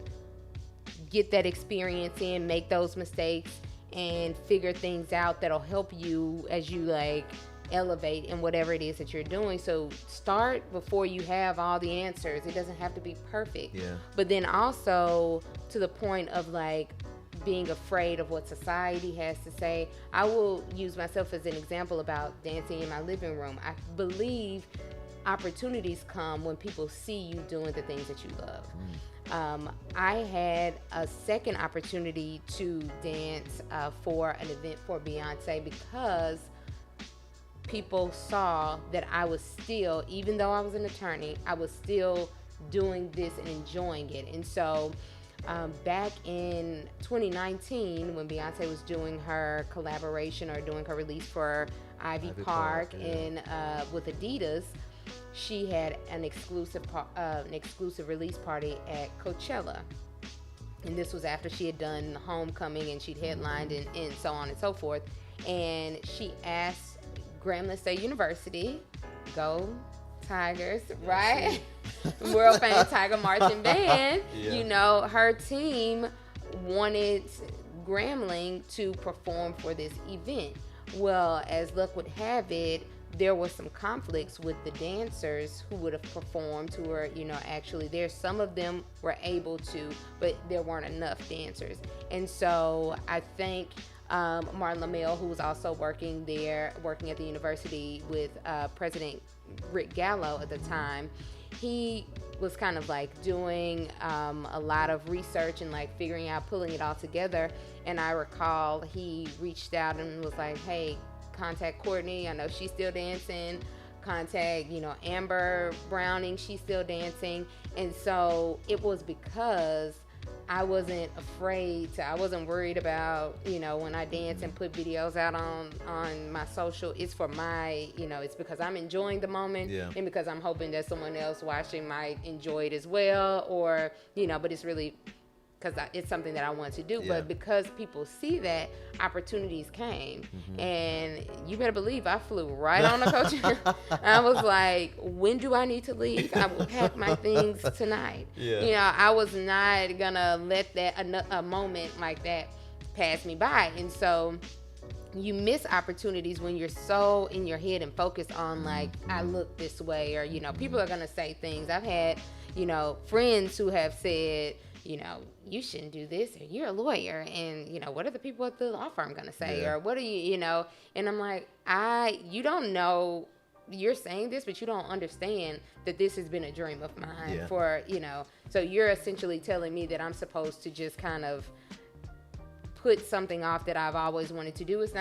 get that experience in, make those mistakes, and figure things out that'll help you as you like elevate in whatever it is that you're doing. So start before you have all the answers. It doesn't have to be perfect. But then also to the point of like being afraid of what society has to say. I will use myself as an example about dancing in my living room. I believe opportunities come when people see you doing the things that you love. I had a second opportunity to dance for an event for Beyoncé because people saw that I was still, even though I was an attorney, I was still doing this and enjoying it. And so back in 2019, when Beyoncé was doing her collaboration or doing her release for Ivy Park and with Adidas, she had an exclusive release party at Coachella. And this was after she had done Homecoming and she'd headlined and so on and so forth. And she asked Grambling State University, go Tigers, right? World famous Tiger Marching Band. Her team wanted Grambling to perform for this event. Well, as luck would have it, there were some conflicts with the dancers who would have performed, who were, actually there. Some of them were able to, but there weren't enough dancers. And so I think Martin LaMelle, who was also working at the university with President Rick Gallo at the time, he was kind of like doing a lot of research and like figuring out, pulling it all together. And I recall he reached out and was like, hey, contact Courtney. I know she's still dancing. Contact, Amber Browning. She's still dancing. And so it was because I wasn't I wasn't worried about, when I dance and put videos out on my social, it's for my, it's because I'm enjoying the moment and because I'm hoping that someone else watching might enjoy it as well, or, but it's really because it's something that I want to do. But because people see that, opportunities came. And you better believe I flew right on the coach. I was like, when do I need to leave? I will pack my things tonight. I was not gonna let a moment like that pass me by. And so you miss opportunities when you're so in your head and focused on like, I look this way, or people are gonna say things. I've had friends who have said, you shouldn't do this, or you're a lawyer, and what are the people at the law firm gonna say, Yeah. or what are and I'm like, you don't know, you're saying this, but you don't understand that this has been a dream of mine for, so you're essentially telling me that I'm supposed to just kind of put something off that I've always wanted to do. It's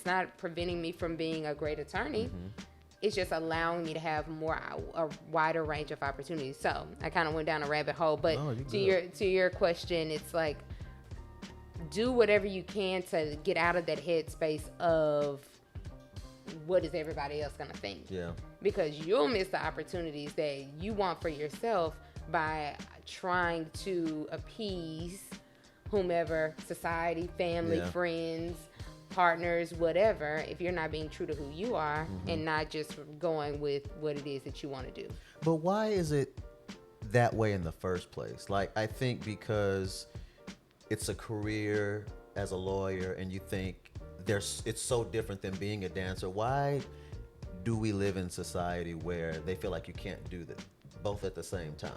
not preventing me from being a great attorney. It's just allowing me to have a wider range of opportunities. So I kind of went down a rabbit hole, but to your question, it's like, do whatever you can to get out of that headspace of what is everybody else gonna think. Yeah. Because you'll miss the opportunities that you want for yourself by trying to appease whomever, society, family, friends, partners, whatever, if you're not being true to who you are and not just going with what it is that you want to do. But why is it that way in the first place? Like, I think because it's a career as a lawyer and you think it's so different than being a dancer. Why do we live in society where they feel like you can't do that both at the same time?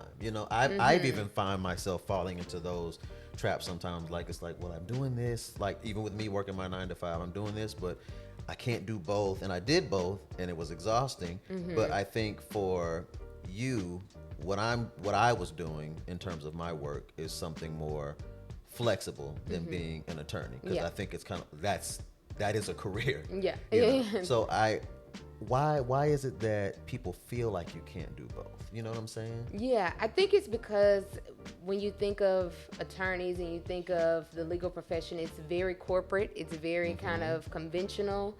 I've even find myself falling into those traps sometimes. Like, it's like, well, I'm doing this, like even with me working my 9 to 5, I'm doing this, but I can't do both. And I did both and it was exhausting. But I think for you, what I was doing in terms of my work is something more flexible than being an attorney, because I think it's kind of that is a career. So why is it that people feel like you can't do both? You know what I'm saying? Yeah, I think it's because when you think of attorneys and you think of the legal profession, it's very corporate. It's very kind of conventional.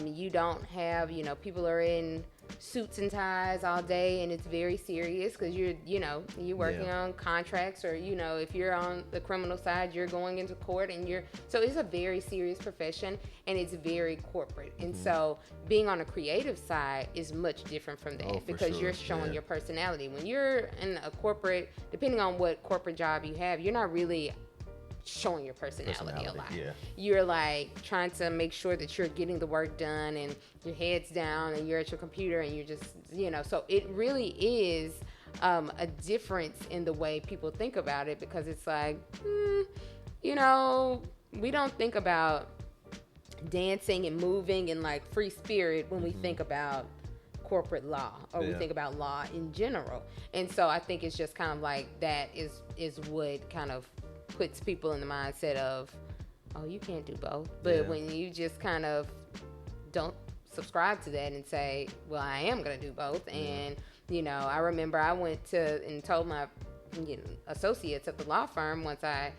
You don't have, people are in suits and ties all day, and it's very serious because you're working on contracts, or if you're on the criminal side, you're going into court, and so it's a very serious profession, and it's very corporate. And so being on a creative side is much different from that, because you're showing your personality. When you're in a corporate, depending on what corporate job you have, you're not really showing your personality a lot. You're like trying to make sure that you're getting the work done and your head's down and you're at your computer and you're just, so it really is a difference in the way people think about it, because it's like, we don't think about dancing and moving and like free spirit when we think about corporate law, or we think about law in general. And so I think it's just kind of like that is what kind of puts people in the mindset of, oh, you can't do both. But when you just kind of don't subscribe to that and say, well, I am going to do both. And, I remember I went to and told my associates at the law firm once I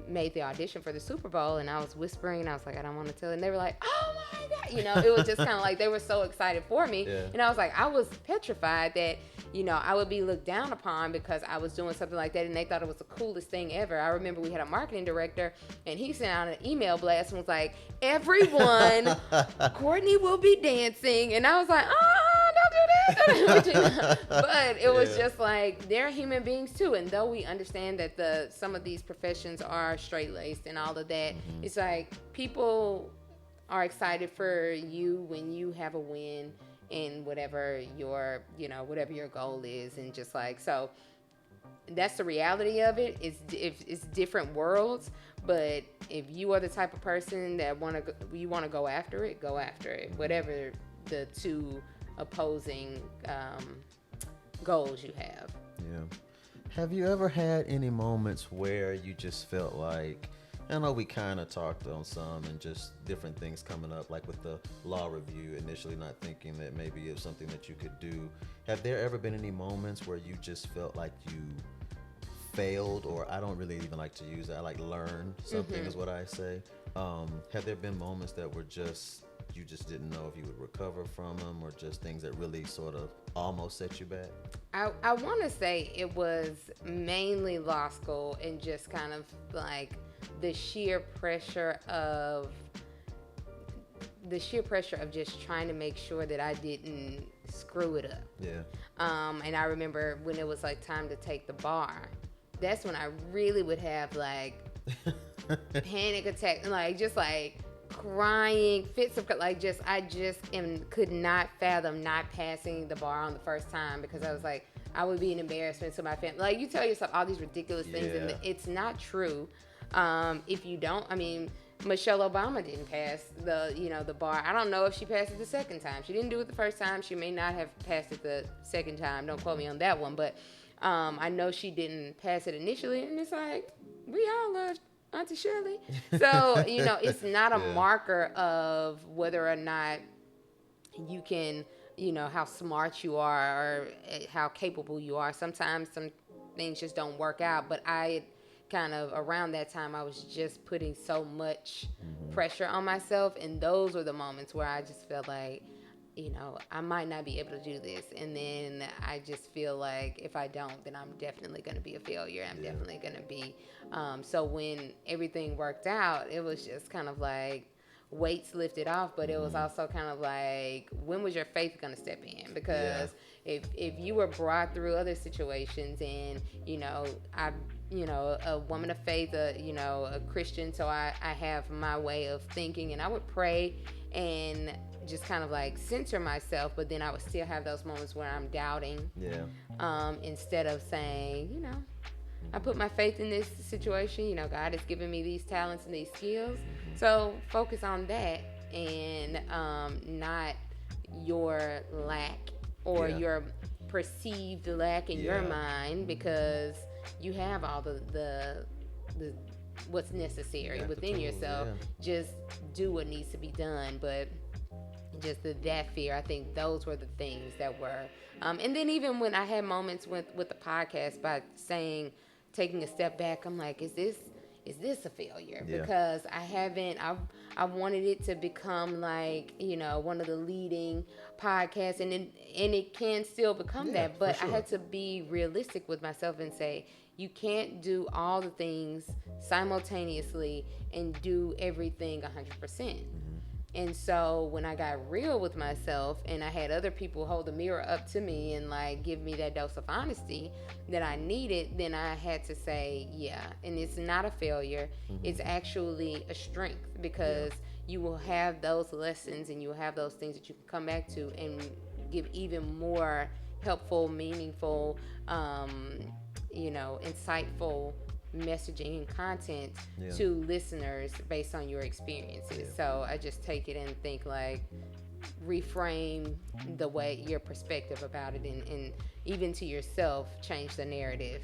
made the audition for the Super Bowl, and I was whispering, and I was like, I don't want to tell. And they were like, oh my God. It was just kind of like they were so excited for me. And I was like, I was petrified that, I would be looked down upon because I was doing something like that, and they thought it was the coolest thing ever. I remember we had a marketing director, and he sent out an email blast and was like, everyone, Courtney will be dancing. And I was like, don't do this. But it was just like, they're human beings too. And though we understand that some of these professions are straight-laced and all of that, it's like people are excited for you when you have a win in whatever your goal is. And just like, so that's the reality of it. It's different worlds, but if you are the type of person that you want to go after it, whatever the two opposing goals you have. Have you ever had any moments where you just felt like, I know we kind of talked on some and just different things coming up, like with the law review, initially not thinking that maybe it's something that you could do. Have there ever been any moments where you just felt like you failed, or I don't really even like to use that, I like learned something is what I say. Have there been moments that were just, you just didn't know if you would recover from them, or just things that really sort of almost set you back? I want to say it was mainly law school, and just kind of like the sheer pressure of just trying to make sure that I didn't screw it up. And I remember when it was like time to take the bar, that's when I really would have like panic attack, and like just like crying, fits of I just could not fathom not passing the bar on the first time, because I was like, I would be an embarrassment to my family. Like, you tell yourself all these ridiculous things, and it's not true. If you don't, I mean, Michelle Obama didn't pass the bar. I don't know if she passed it the second time. She didn't do it the first time. She may not have passed it the second time. Don't quote me on that one, but I know she didn't pass it initially, and it's like, we all love Auntie Shirley. So, it's not a marker of whether or not you can, how smart you are or how capable you are. Sometimes some things just don't work out, but I kind of, around that time, I was just putting so much pressure on myself, and those were the moments where I just felt like, I might not be able to do this. And then I just feel like if I don't, then I'm definitely going to be a failure. I'm definitely going to be. So when everything worked out, it was just kind of like weights lifted off, but it was also kind of like, when was your faith going to step in? Because if you were brought through other situations and, a woman of faith, a Christian, so I have my way of thinking, and I would pray and just kind of like center myself, but then I would still have those moments where I'm doubting. Instead of saying, I put my faith in this situation. God has given me these talents and these skills. So focus on that and not your lack or your perceived lack in your mind, because you have all the what's necessary within yourself. Just do what needs to be done. But just that fear, I think those were the things that were. And then even when I had moments with the podcast, by taking a step back, I'm like, is this a failure? Because I wanted it to become like, one of the leading podcasts, and it can still become that, but sure. I had to be realistic with myself and say, you can't do all the things simultaneously and do everything 100%. And so when I got real with myself and I had other people hold the mirror up to me and like give me that dose of honesty that I needed, then I had to say, and it's not a failure. It's actually a strength, because you will have those lessons and you will have those things that you can come back to and give even more helpful, meaningful, insightful messaging and content to listeners based on your experiences. So I just take it and think like, reframe the way, your perspective about it, and even to yourself, change the narrative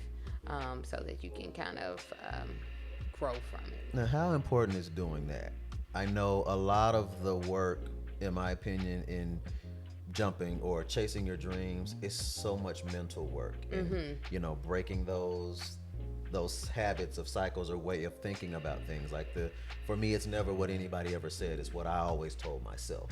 so that you can kind of grow from it. Now, how important is doing that? I know a lot of the work, in my opinion, in jumping or chasing your dreams is so much mental work, and breaking those habits of cycles or way of thinking about things. Like for me, it's never what anybody ever said, it's what I always told myself.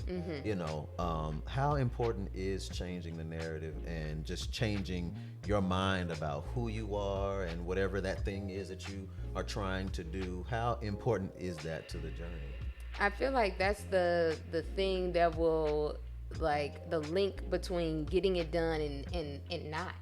How important is changing the narrative and just changing your mind about who you are and whatever that thing is that you are trying to do? How important is that to the journey? I feel like that's the thing that will, like, the link between getting it done and not.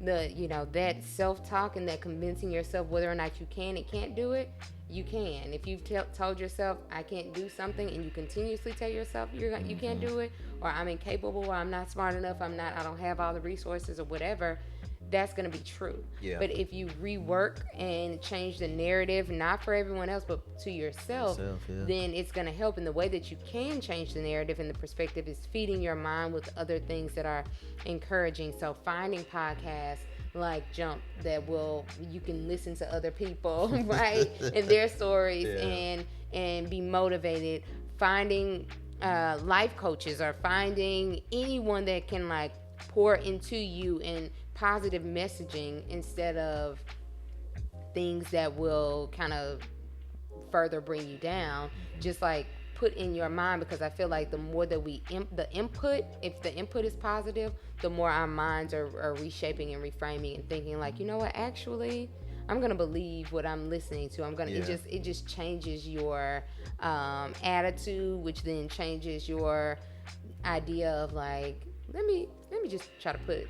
That self-talk and that convincing yourself whether or not you can and can't do it, you can. If you've told yourself, I can't do something, and you continuously tell yourself you can't do it, or I'm incapable, or I'm not smart enough, I don't have all the resources or whatever, that's going to be true. But if you rework and change the narrative, not for everyone else, but to yourself, then it's going to help. And the way that you can change the narrative and the perspective is feeding your mind with other things that are encouraging. So finding podcasts like Jump that you can listen to other people, right, and their stories, and be motivated. Finding life coaches, or finding anyone that can like pour into you and positive messaging instead of things that will kind of further bring you down. Just like put in your mind, because I feel like the more that the input, if the input is positive, the more our minds are reshaping and reframing and thinking like, actually I'm gonna believe what I'm listening to. It just changes your attitude, which then changes your idea of like, let me just try to put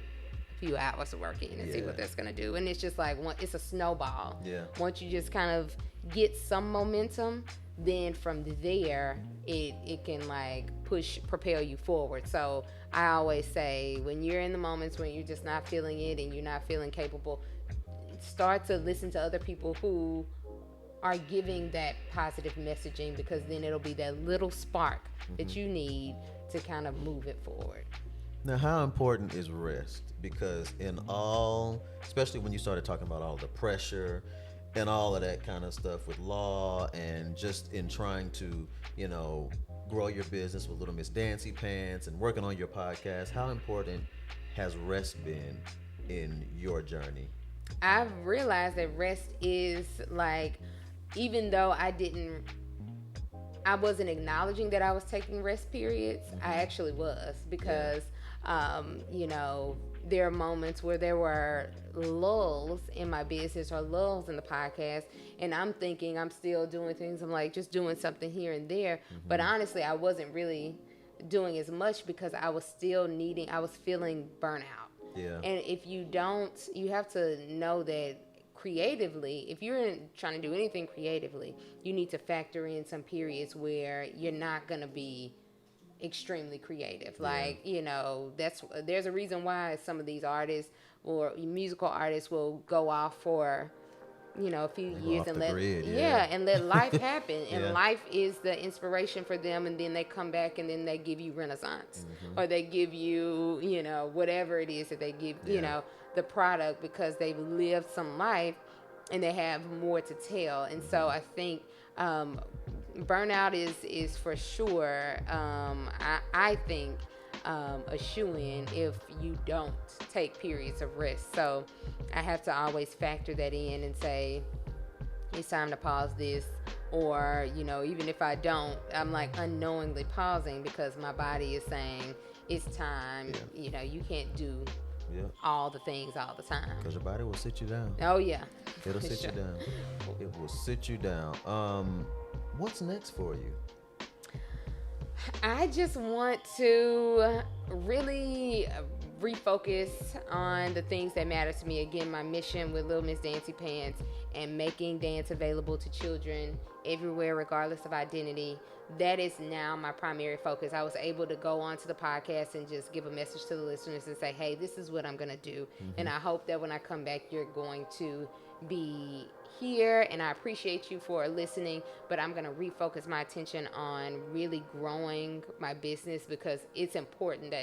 few hours of work in and see what that's gonna do. And it's just like it's a snowball. Once you just kind of get some momentum, then from there it can like propel you forward. So I always say, when you're in the moments when you're just not feeling it and you're not feeling capable, start to listen to other people who are giving that positive messaging, because then it'll be that little spark that you need to kind of move it forward. Now, how important is rest? Because in all, especially when you started talking about all the pressure and all of that kind of stuff with law and just in trying to, you know, grow your business with Little Miss Dancy Pants and working on your podcast, how important has rest been in your journey? I've realized that rest is like, even though I wasn't acknowledging that I was taking rest periods, I actually was, because, you know, there are moments where there were lulls in my business or lulls in the podcast, and I'm thinking I'm still doing things. I'm like just doing something here and there, but honestly, I wasn't really doing as much because I was feeling burnout. Yeah. And if you don't, you have to know that creatively, if you're trying to do anything creatively, you need to factor in some periods where you're not going to be extremely creative. Like, you know, there's a reason why some of these artists or musical artists will go off for, you know, a few years and let life happen. And life is the inspiration for them, and then they come back and then they give you Renaissance, or they give you, you know, whatever it is that they give, you know, the product, because they've lived some life and they have more to tell. And so I think burnout is for sure, I think, a shoo-in if you don't take periods of rest. So I have to always factor that in and say, it's time to pause this. Or, you know, even if I don't, I'm like unknowingly pausing because my body is saying it's time. You know, you can't do all the things all the time. Because your body will sit you down. Oh, yeah. It'll sit you down. It will sit you down. What's next for you? I just want to really refocus on the things that matter to me. Again, my mission with Little Miss Dancy Pants and making dance available to children everywhere, regardless of identity. That is now my primary focus. I was able to go onto the podcast and just give a message to the listeners and say, hey, this is what I'm going to do. And I hope that when I come back, you're going to be here, and I appreciate you for listening, but I'm going to refocus my attention on really growing my business, because it's important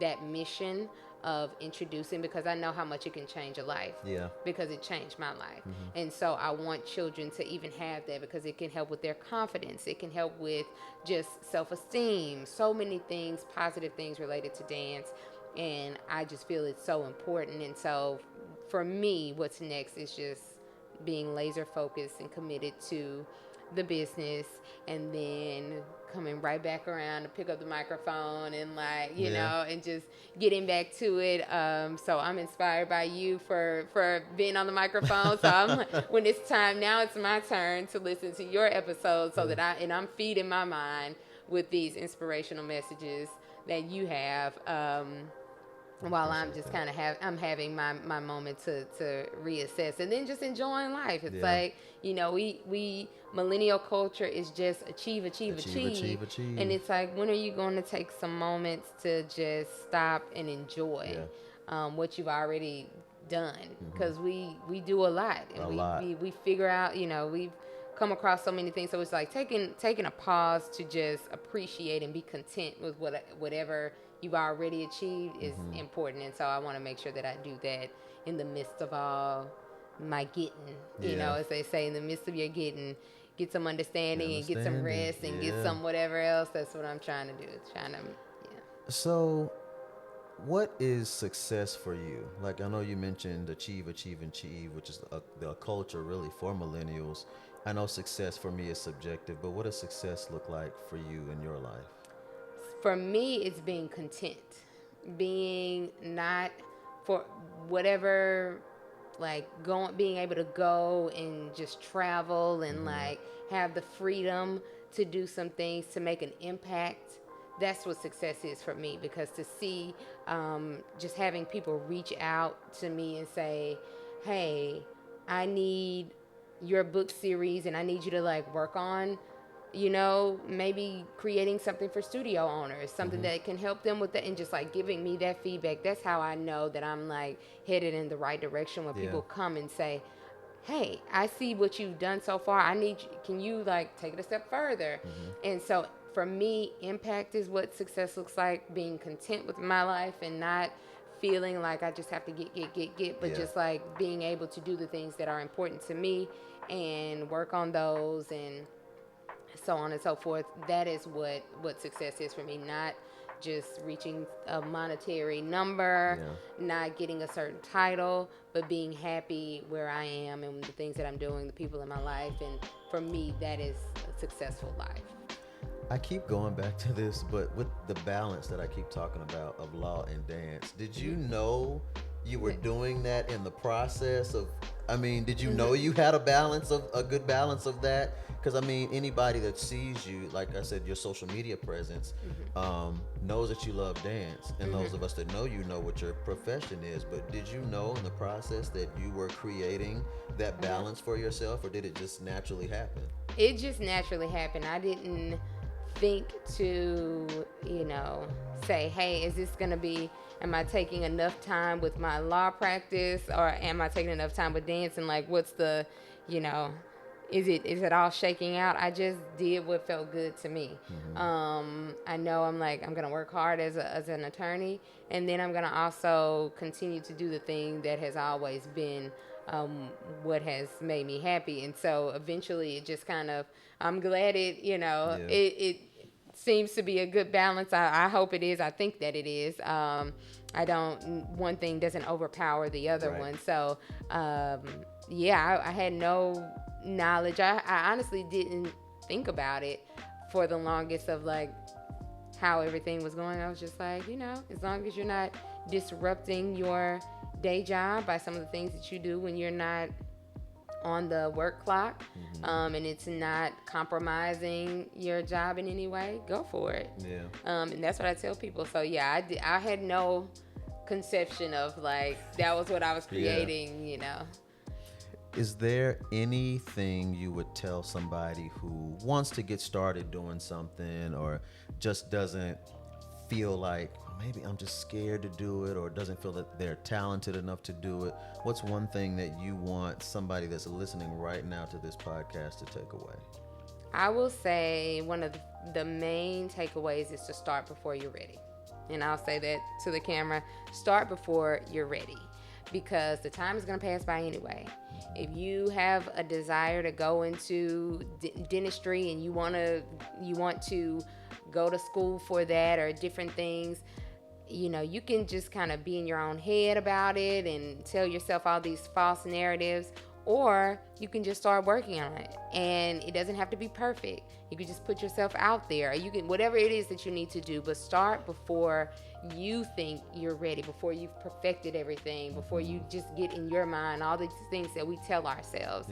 that mission of introducing, because I know how much it can change a life. Yeah. Because it changed my life. And so I want children to even have that, because it can help with their confidence. It can help with just self-esteem. So many things, positive things related to dance. And I just feel it's so important. And so for me, what's next is just being laser focused and committed to the business, and then coming right back around to pick up the microphone and you know, and just getting back to it. So I'm inspired by you for being on the microphone. So when it's time, now it's my turn to listen to your episodes, so that I'm feeding my mind with these inspirational messages that you have. While I'm just kind of I'm having my moment to reassess, and then just enjoying life. It's like, you know, we millennial culture is just achieve. And it's like, when are you going to take some moments to just stop and enjoy what you've already done? Because we do a lot, and we figure out, you know, we've come across so many things. So it's like taking a pause to just appreciate and be content with whatever you've already achieved is important. And so I want to make sure that I do that in the midst of all my getting, you know, as they say, in the midst of your getting, get some understanding and get some rest and get some whatever else. That's what I'm trying to do. So what is success for you? Like, I know you mentioned achieve, which is the culture really for millennials. I know success for me is subjective, but what does success look like for you in your life? For me, it's being content, being not for whatever, like being able to go and just travel and like have the freedom to do some things to make an impact. That's what success is for me, because to see just having people reach out to me and say, hey, I need your book series and I need you to like work on maybe creating something for studio owners, something that can help them with that, and just like giving me that feedback. That's how I know that I'm like headed in the right direction when people come and say, hey, I see what you've done so far. Can you like take it a step further? And so for me, impact is what success looks like, being content with my life and not feeling like I just have to get, but just like being able to do the things that are important to me and work on those and so on and so forth. That is what success is for me, not just reaching a monetary number, not getting a certain title, but being happy where I am and the things that I'm doing, the people in my life. And for me, that is a successful life. I keep going back to this, but with the balance that I keep talking about of law and dance, did you know you were doing that in the process of, did you know you had a good balance of that? Because anybody that sees you, like I said, your social media presence, knows that you love dance, and those of us that know you know what your profession is. But did you know in the process that you were creating that balance for yourself, or did it just naturally happen? It just naturally happened. I didn't think to, say, hey, is this going to be, am I taking enough time with my law practice, or am I taking enough time with dancing? Like, what's the, is it all shaking out? I just did what felt good to me. I know I'm going to work hard as an attorney, and then I'm going to also continue to do the thing that has always been what has made me happy. And so eventually it just kind of, I'm glad it seems to be a good balance. I hope it is. I think that it is. One thing doesn't overpower the other one. So, I had no knowledge. I honestly didn't think about it for the longest of like how everything was going. I was just like, as long as you're not disrupting your day job by some of the things that you do when you're not on the work clock, and it's not compromising your job in any way, go for it. And that's what I tell people. So I had no conception of like that was what I was creating. Is there anything you would tell somebody who wants to get started doing something, or just doesn't feel like, maybe I'm just scared to do it, or doesn't feel that they're talented enough to do it? What's one thing that you want somebody that's listening right now to this podcast to take away? I will say one of the main takeaways is to start before you're ready. And I'll say that to the camera, start before you're ready, because the time is going to pass by anyway. If you have a desire to go into dentistry and you want to go to school for that or different things, you can just kind of be in your own head about it and tell yourself all these false narratives, or you can just start working on it. And it doesn't have to be perfect. You can just put yourself out there. You can, whatever it is that you need to do, but start before you think you're ready, before you've perfected everything, before you just get in your mind all these things that we tell ourselves.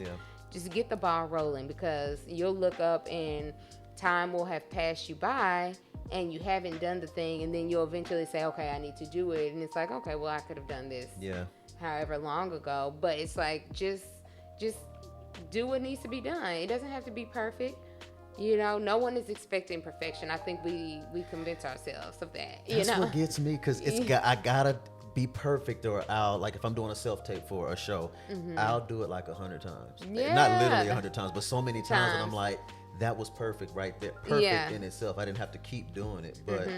Just get the ball rolling, because you'll look up and time will have passed you by and you haven't done the thing, and then you'll eventually say, okay, I need to do it. And it's like, okay, well, I could have done this however long ago. But it's like, just do what needs to be done. It doesn't have to be perfect. No one is expecting perfection. I think we convince ourselves of that. That's what gets me, because I gotta be perfect, or I'll, like, if I'm doing a self-tape for a show, I'll do it like 100 times. Not literally 100 times, but so many times, and I'm like, that was perfect right there. Perfect in itself. I didn't have to keep doing it, but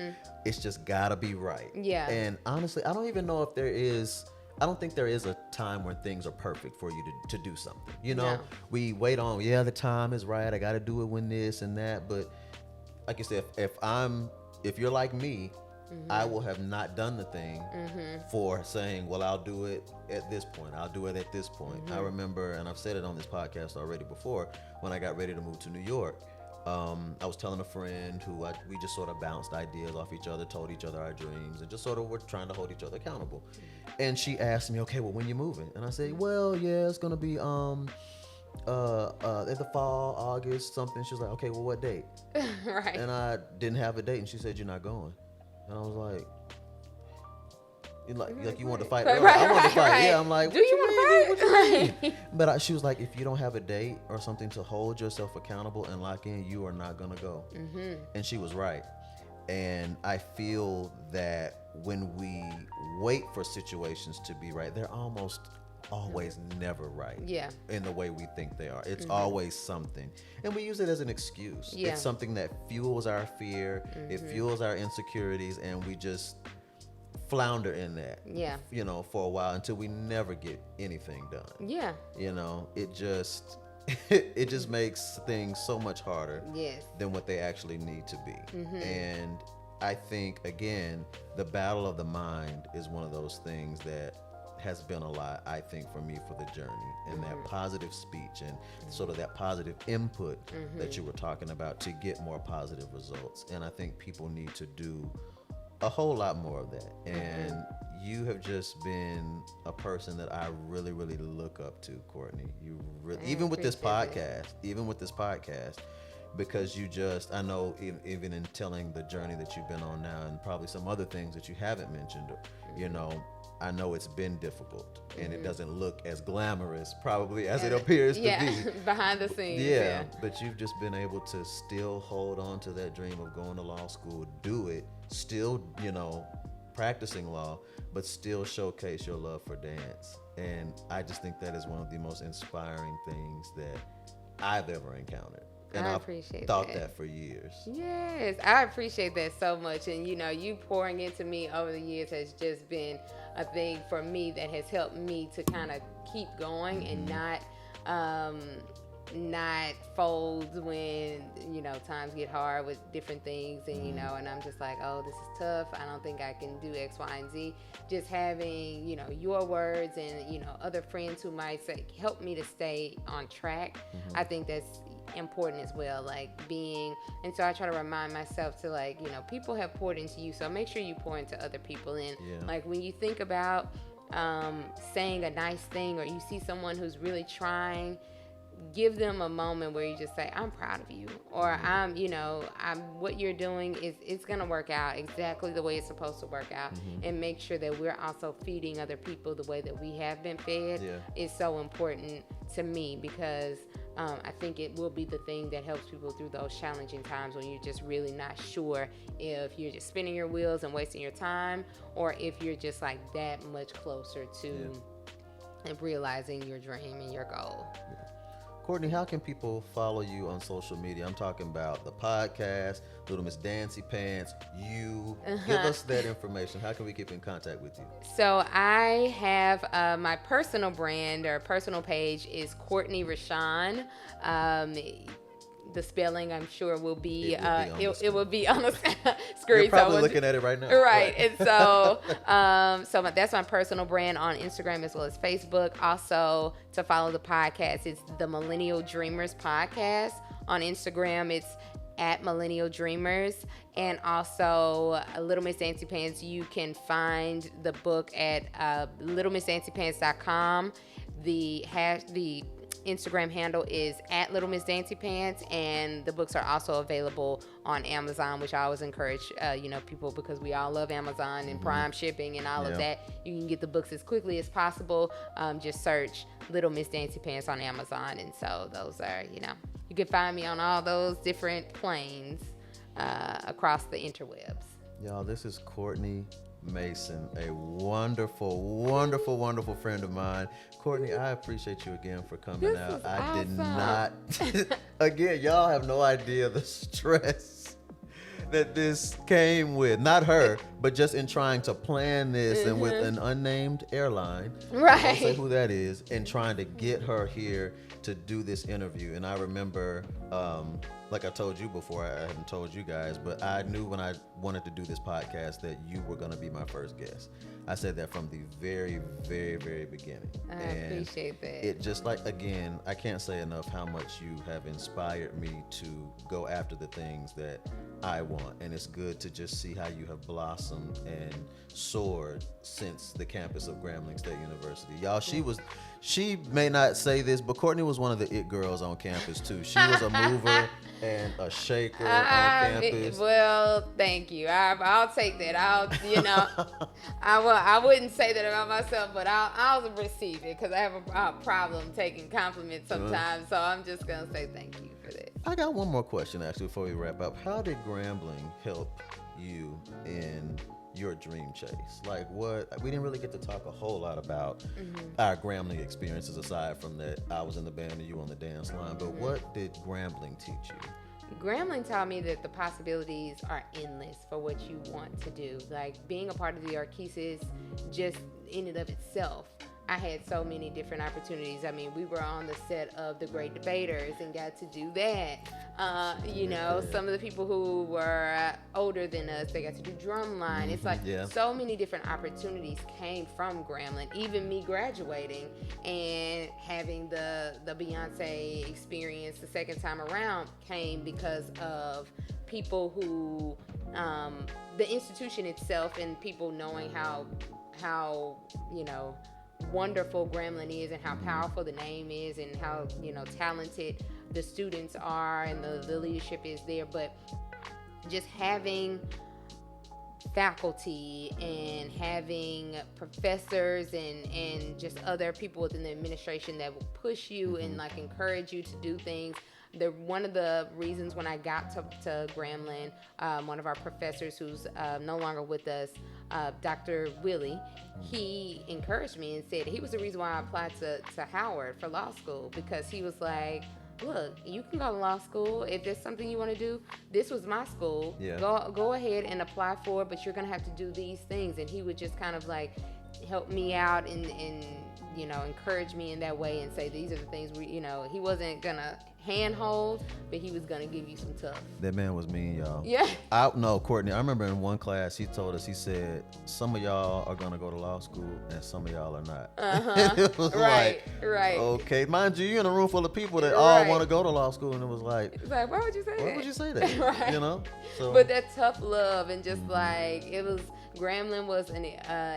it's just gotta be right. And honestly, I don't even know if I don't think there is a time when things are perfect for you to do something. No. We wait on, the time is right, I gotta do it when this and that. But like you said, if you're like me, I will have not done the thing for saying, well, I'll do it at this point. I'll do it at this point. I remember, and I've said it on this podcast already before, when I got ready to move to New York, I was telling a friend who we just sort of bounced ideas off each other, told each other our dreams, and just sort of were trying to hold each other accountable. And she asked me, okay, well, when you moving? And I said, well, it's going to be at the fall, August, something. She was like, okay, well, what date? Right. And I didn't have a date, and she said, you're not going. And I was like, Like you want to fight Right, early. I want to right, fight. right. Yeah, I'm like, Do what you mean? want What to you fight? mean? But she was like, if you don't have a date or something to hold yourself accountable and lock in, you are not gonna go. And she was right. And I feel that when we wait for situations to be right, they're almost always never right. Yeah. In the way we think they are. It's always something. And we use it as an excuse. Yeah. It's something that fuels our fear, it fuels our insecurities, and we just flounder in that. Yeah. For a while until we never get anything done. Yeah. It just it just makes things so much harder Yes. than what they actually need to be. And I think, again, the battle of the mind is one of those things that has been a lot, I think, for me for the journey, and that positive speech and sort of that positive input that you were talking about to get more positive results. And I think people need to do a whole lot more of that. And you have just been a person that I really, really look up to, Courtney. You really, even with this podcast, because you just, I know even in telling the journey that you've been on now, and probably some other things that you haven't mentioned, I know it's been difficult, and it doesn't look as glamorous probably as it appears to be. Behind the scenes. Yeah, but you've just been able to still hold on to that dream of going to law school, do it, still, practicing law, but still showcase your love for dance. And I just think that is one of the most inspiring things that I've ever encountered. And I I've appreciate thought that for years. Yes, I appreciate that so much. And, you pouring into me over the years has just been a thing for me that has helped me to kind of keep going and not fold when, times get hard with different things. And, and I'm just like, oh, this is tough. I don't think I can do X, Y, and Z. Just having, your words and, other friends who might say, help me to stay on track. I think that's important as well, and so I try to remind myself to people have poured into you, so make sure you pour into other people. And when you think about saying a nice thing, or you see someone who's really trying, give them a moment where you just say, I'm proud of you, or I'm what you're doing it's gonna work out exactly the way it's supposed to work out. And make sure that we're also feeding other people the way that we have been fed is so important to me, because I think it will be the thing that helps people through those challenging times when you're just really not sure if you're just spinning your wheels and wasting your time, or if you're just that much closer to realizing your dream and your goal. Courtney, how can people follow you on social media? I'm talking about the podcast, Little Miss Dancy Pants, you. Give us that information. How can we keep in contact with you? So I have my personal brand or personal page is Courtney Rashawn. The spelling, I'm sure, will be it will be on the screen. You're probably looking at it right now. Right. And so that's my personal brand on Instagram as well as Facebook. Also, to follow the podcast, it's the Millennial Dreamers Podcast. On Instagram, it's at Millennial Dreamers. And also, Little Miss Dancy Pants, you can find the book at littlemissdancypants.com. The Instagram handle is at Little Miss Dancy Pants, and the books are also available on Amazon, which I always encourage people, because we all love Amazon and Prime shipping and all of that. You can get the books as quickly as possible. Just search Little Miss Dancy Pants on Amazon, and so those are you can find me on all those different planes across the interwebs. Y'all, this is Courtney Mason, a wonderful, wonderful, wonderful friend of mine. Courtney, I appreciate you again for coming out. I did not. Again, y'all have no idea the stress that this came with. Not her, but just in trying to plan this and with an unnamed airline. Right. I won't say who that is, and trying to get her here to do this interview. And I remember, like I told you before, I hadn't told you guys, but I knew when I wanted to do this podcast that you were going to be my first guest. I said that from the very, very, very beginning. I appreciate that. It just again, I can't say enough how much you have inspired me to go after the things that I want. And it's good to just see how you have blossomed and soared since the campus of Grambling State University. Y'all, she may not say this, but Courtney was one of the it girls on campus too. She was a mover and a shaker on campus. Well, thank you. I'll take that. I wouldn't say that about myself, but I'll receive it because I have a problem taking compliments sometimes. So I'm just gonna say thank you for that. I got one more question actually before we wrap up. How did Grambling help you in your dream chase? Like, what, we didn't really get to talk a whole lot about our Grambling experiences aside from that I was in the band and you on the dance line, but what did Grambling teach you? Grambling taught me that the possibilities are endless for what you want to do. Like, being a part of the Arkeesis, just in and of itself, I had so many different opportunities. I mean, we were on the set of The Great Debaters and got to do that. Some of the people who were older than us, they got to do drumline. It's like so many different opportunities came from Grambling. Even me graduating and having the Beyoncé experience the second time around came because of people who, the institution itself and people knowing how wonderful Grambling is and how powerful the name is and how talented the students are and the leadership is there. But just having faculty and having professors and just other people within the administration that will push you and like encourage you to do things. One of the reasons when I got to Grambling, one of our professors who's no longer with us, Dr. Willie, he encouraged me and said he was the reason why I applied to Howard for law school, because he was like, look, you can go to law school if there's something you want to do. This was my school. Yeah. Go ahead and apply for it, but you're going to have to do these things. And he would just kind of like help me out and encourage me in that way and say, these are the things he wasn't going to handhold, but he was gonna give you some tough. That man was mean, y'all. Yeah. No, Courtney, I remember in one class he told us, he said, some of y'all are gonna go to law school and some of y'all are not. It was right. Okay, mind you, you're in a room full of people that all want to go to law school, and it was like, why would you say that? Why would you say that? Right. So, but that tough love and just like it was. Grambling was an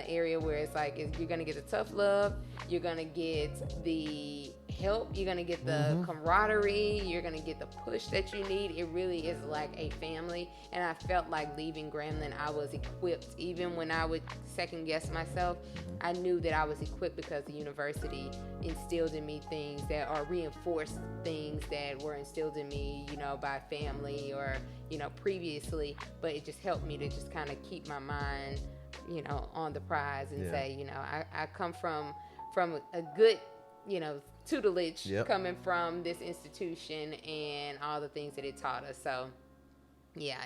area where it's like you're gonna get the tough love, you're gonna get the help, you're gonna get the camaraderie, you're gonna get the push that you need. It really is like a family, and I felt like leaving Grambling, I was equipped. Even when I would second guess myself, I knew that I was equipped because the university instilled in me things that are reinforced things that were instilled in me, by family or previously, but it just helped me to just kind of keep my mind, on the prize and say, I come from a good, tutelage coming from this institution and all the things that it taught us. So, yeah,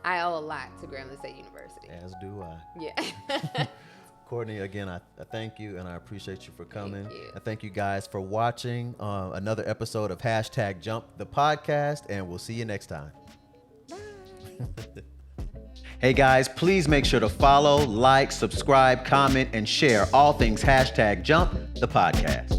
I owe a lot to Grambling State University. As do I. Yeah. Courtney, again, I thank you and I appreciate you for coming. Thank you. I thank you guys for watching another episode of #Jump the podcast, and we'll see you next time. Hey guys, please make sure to follow, like, subscribe, comment, and share all things #Jump the podcast.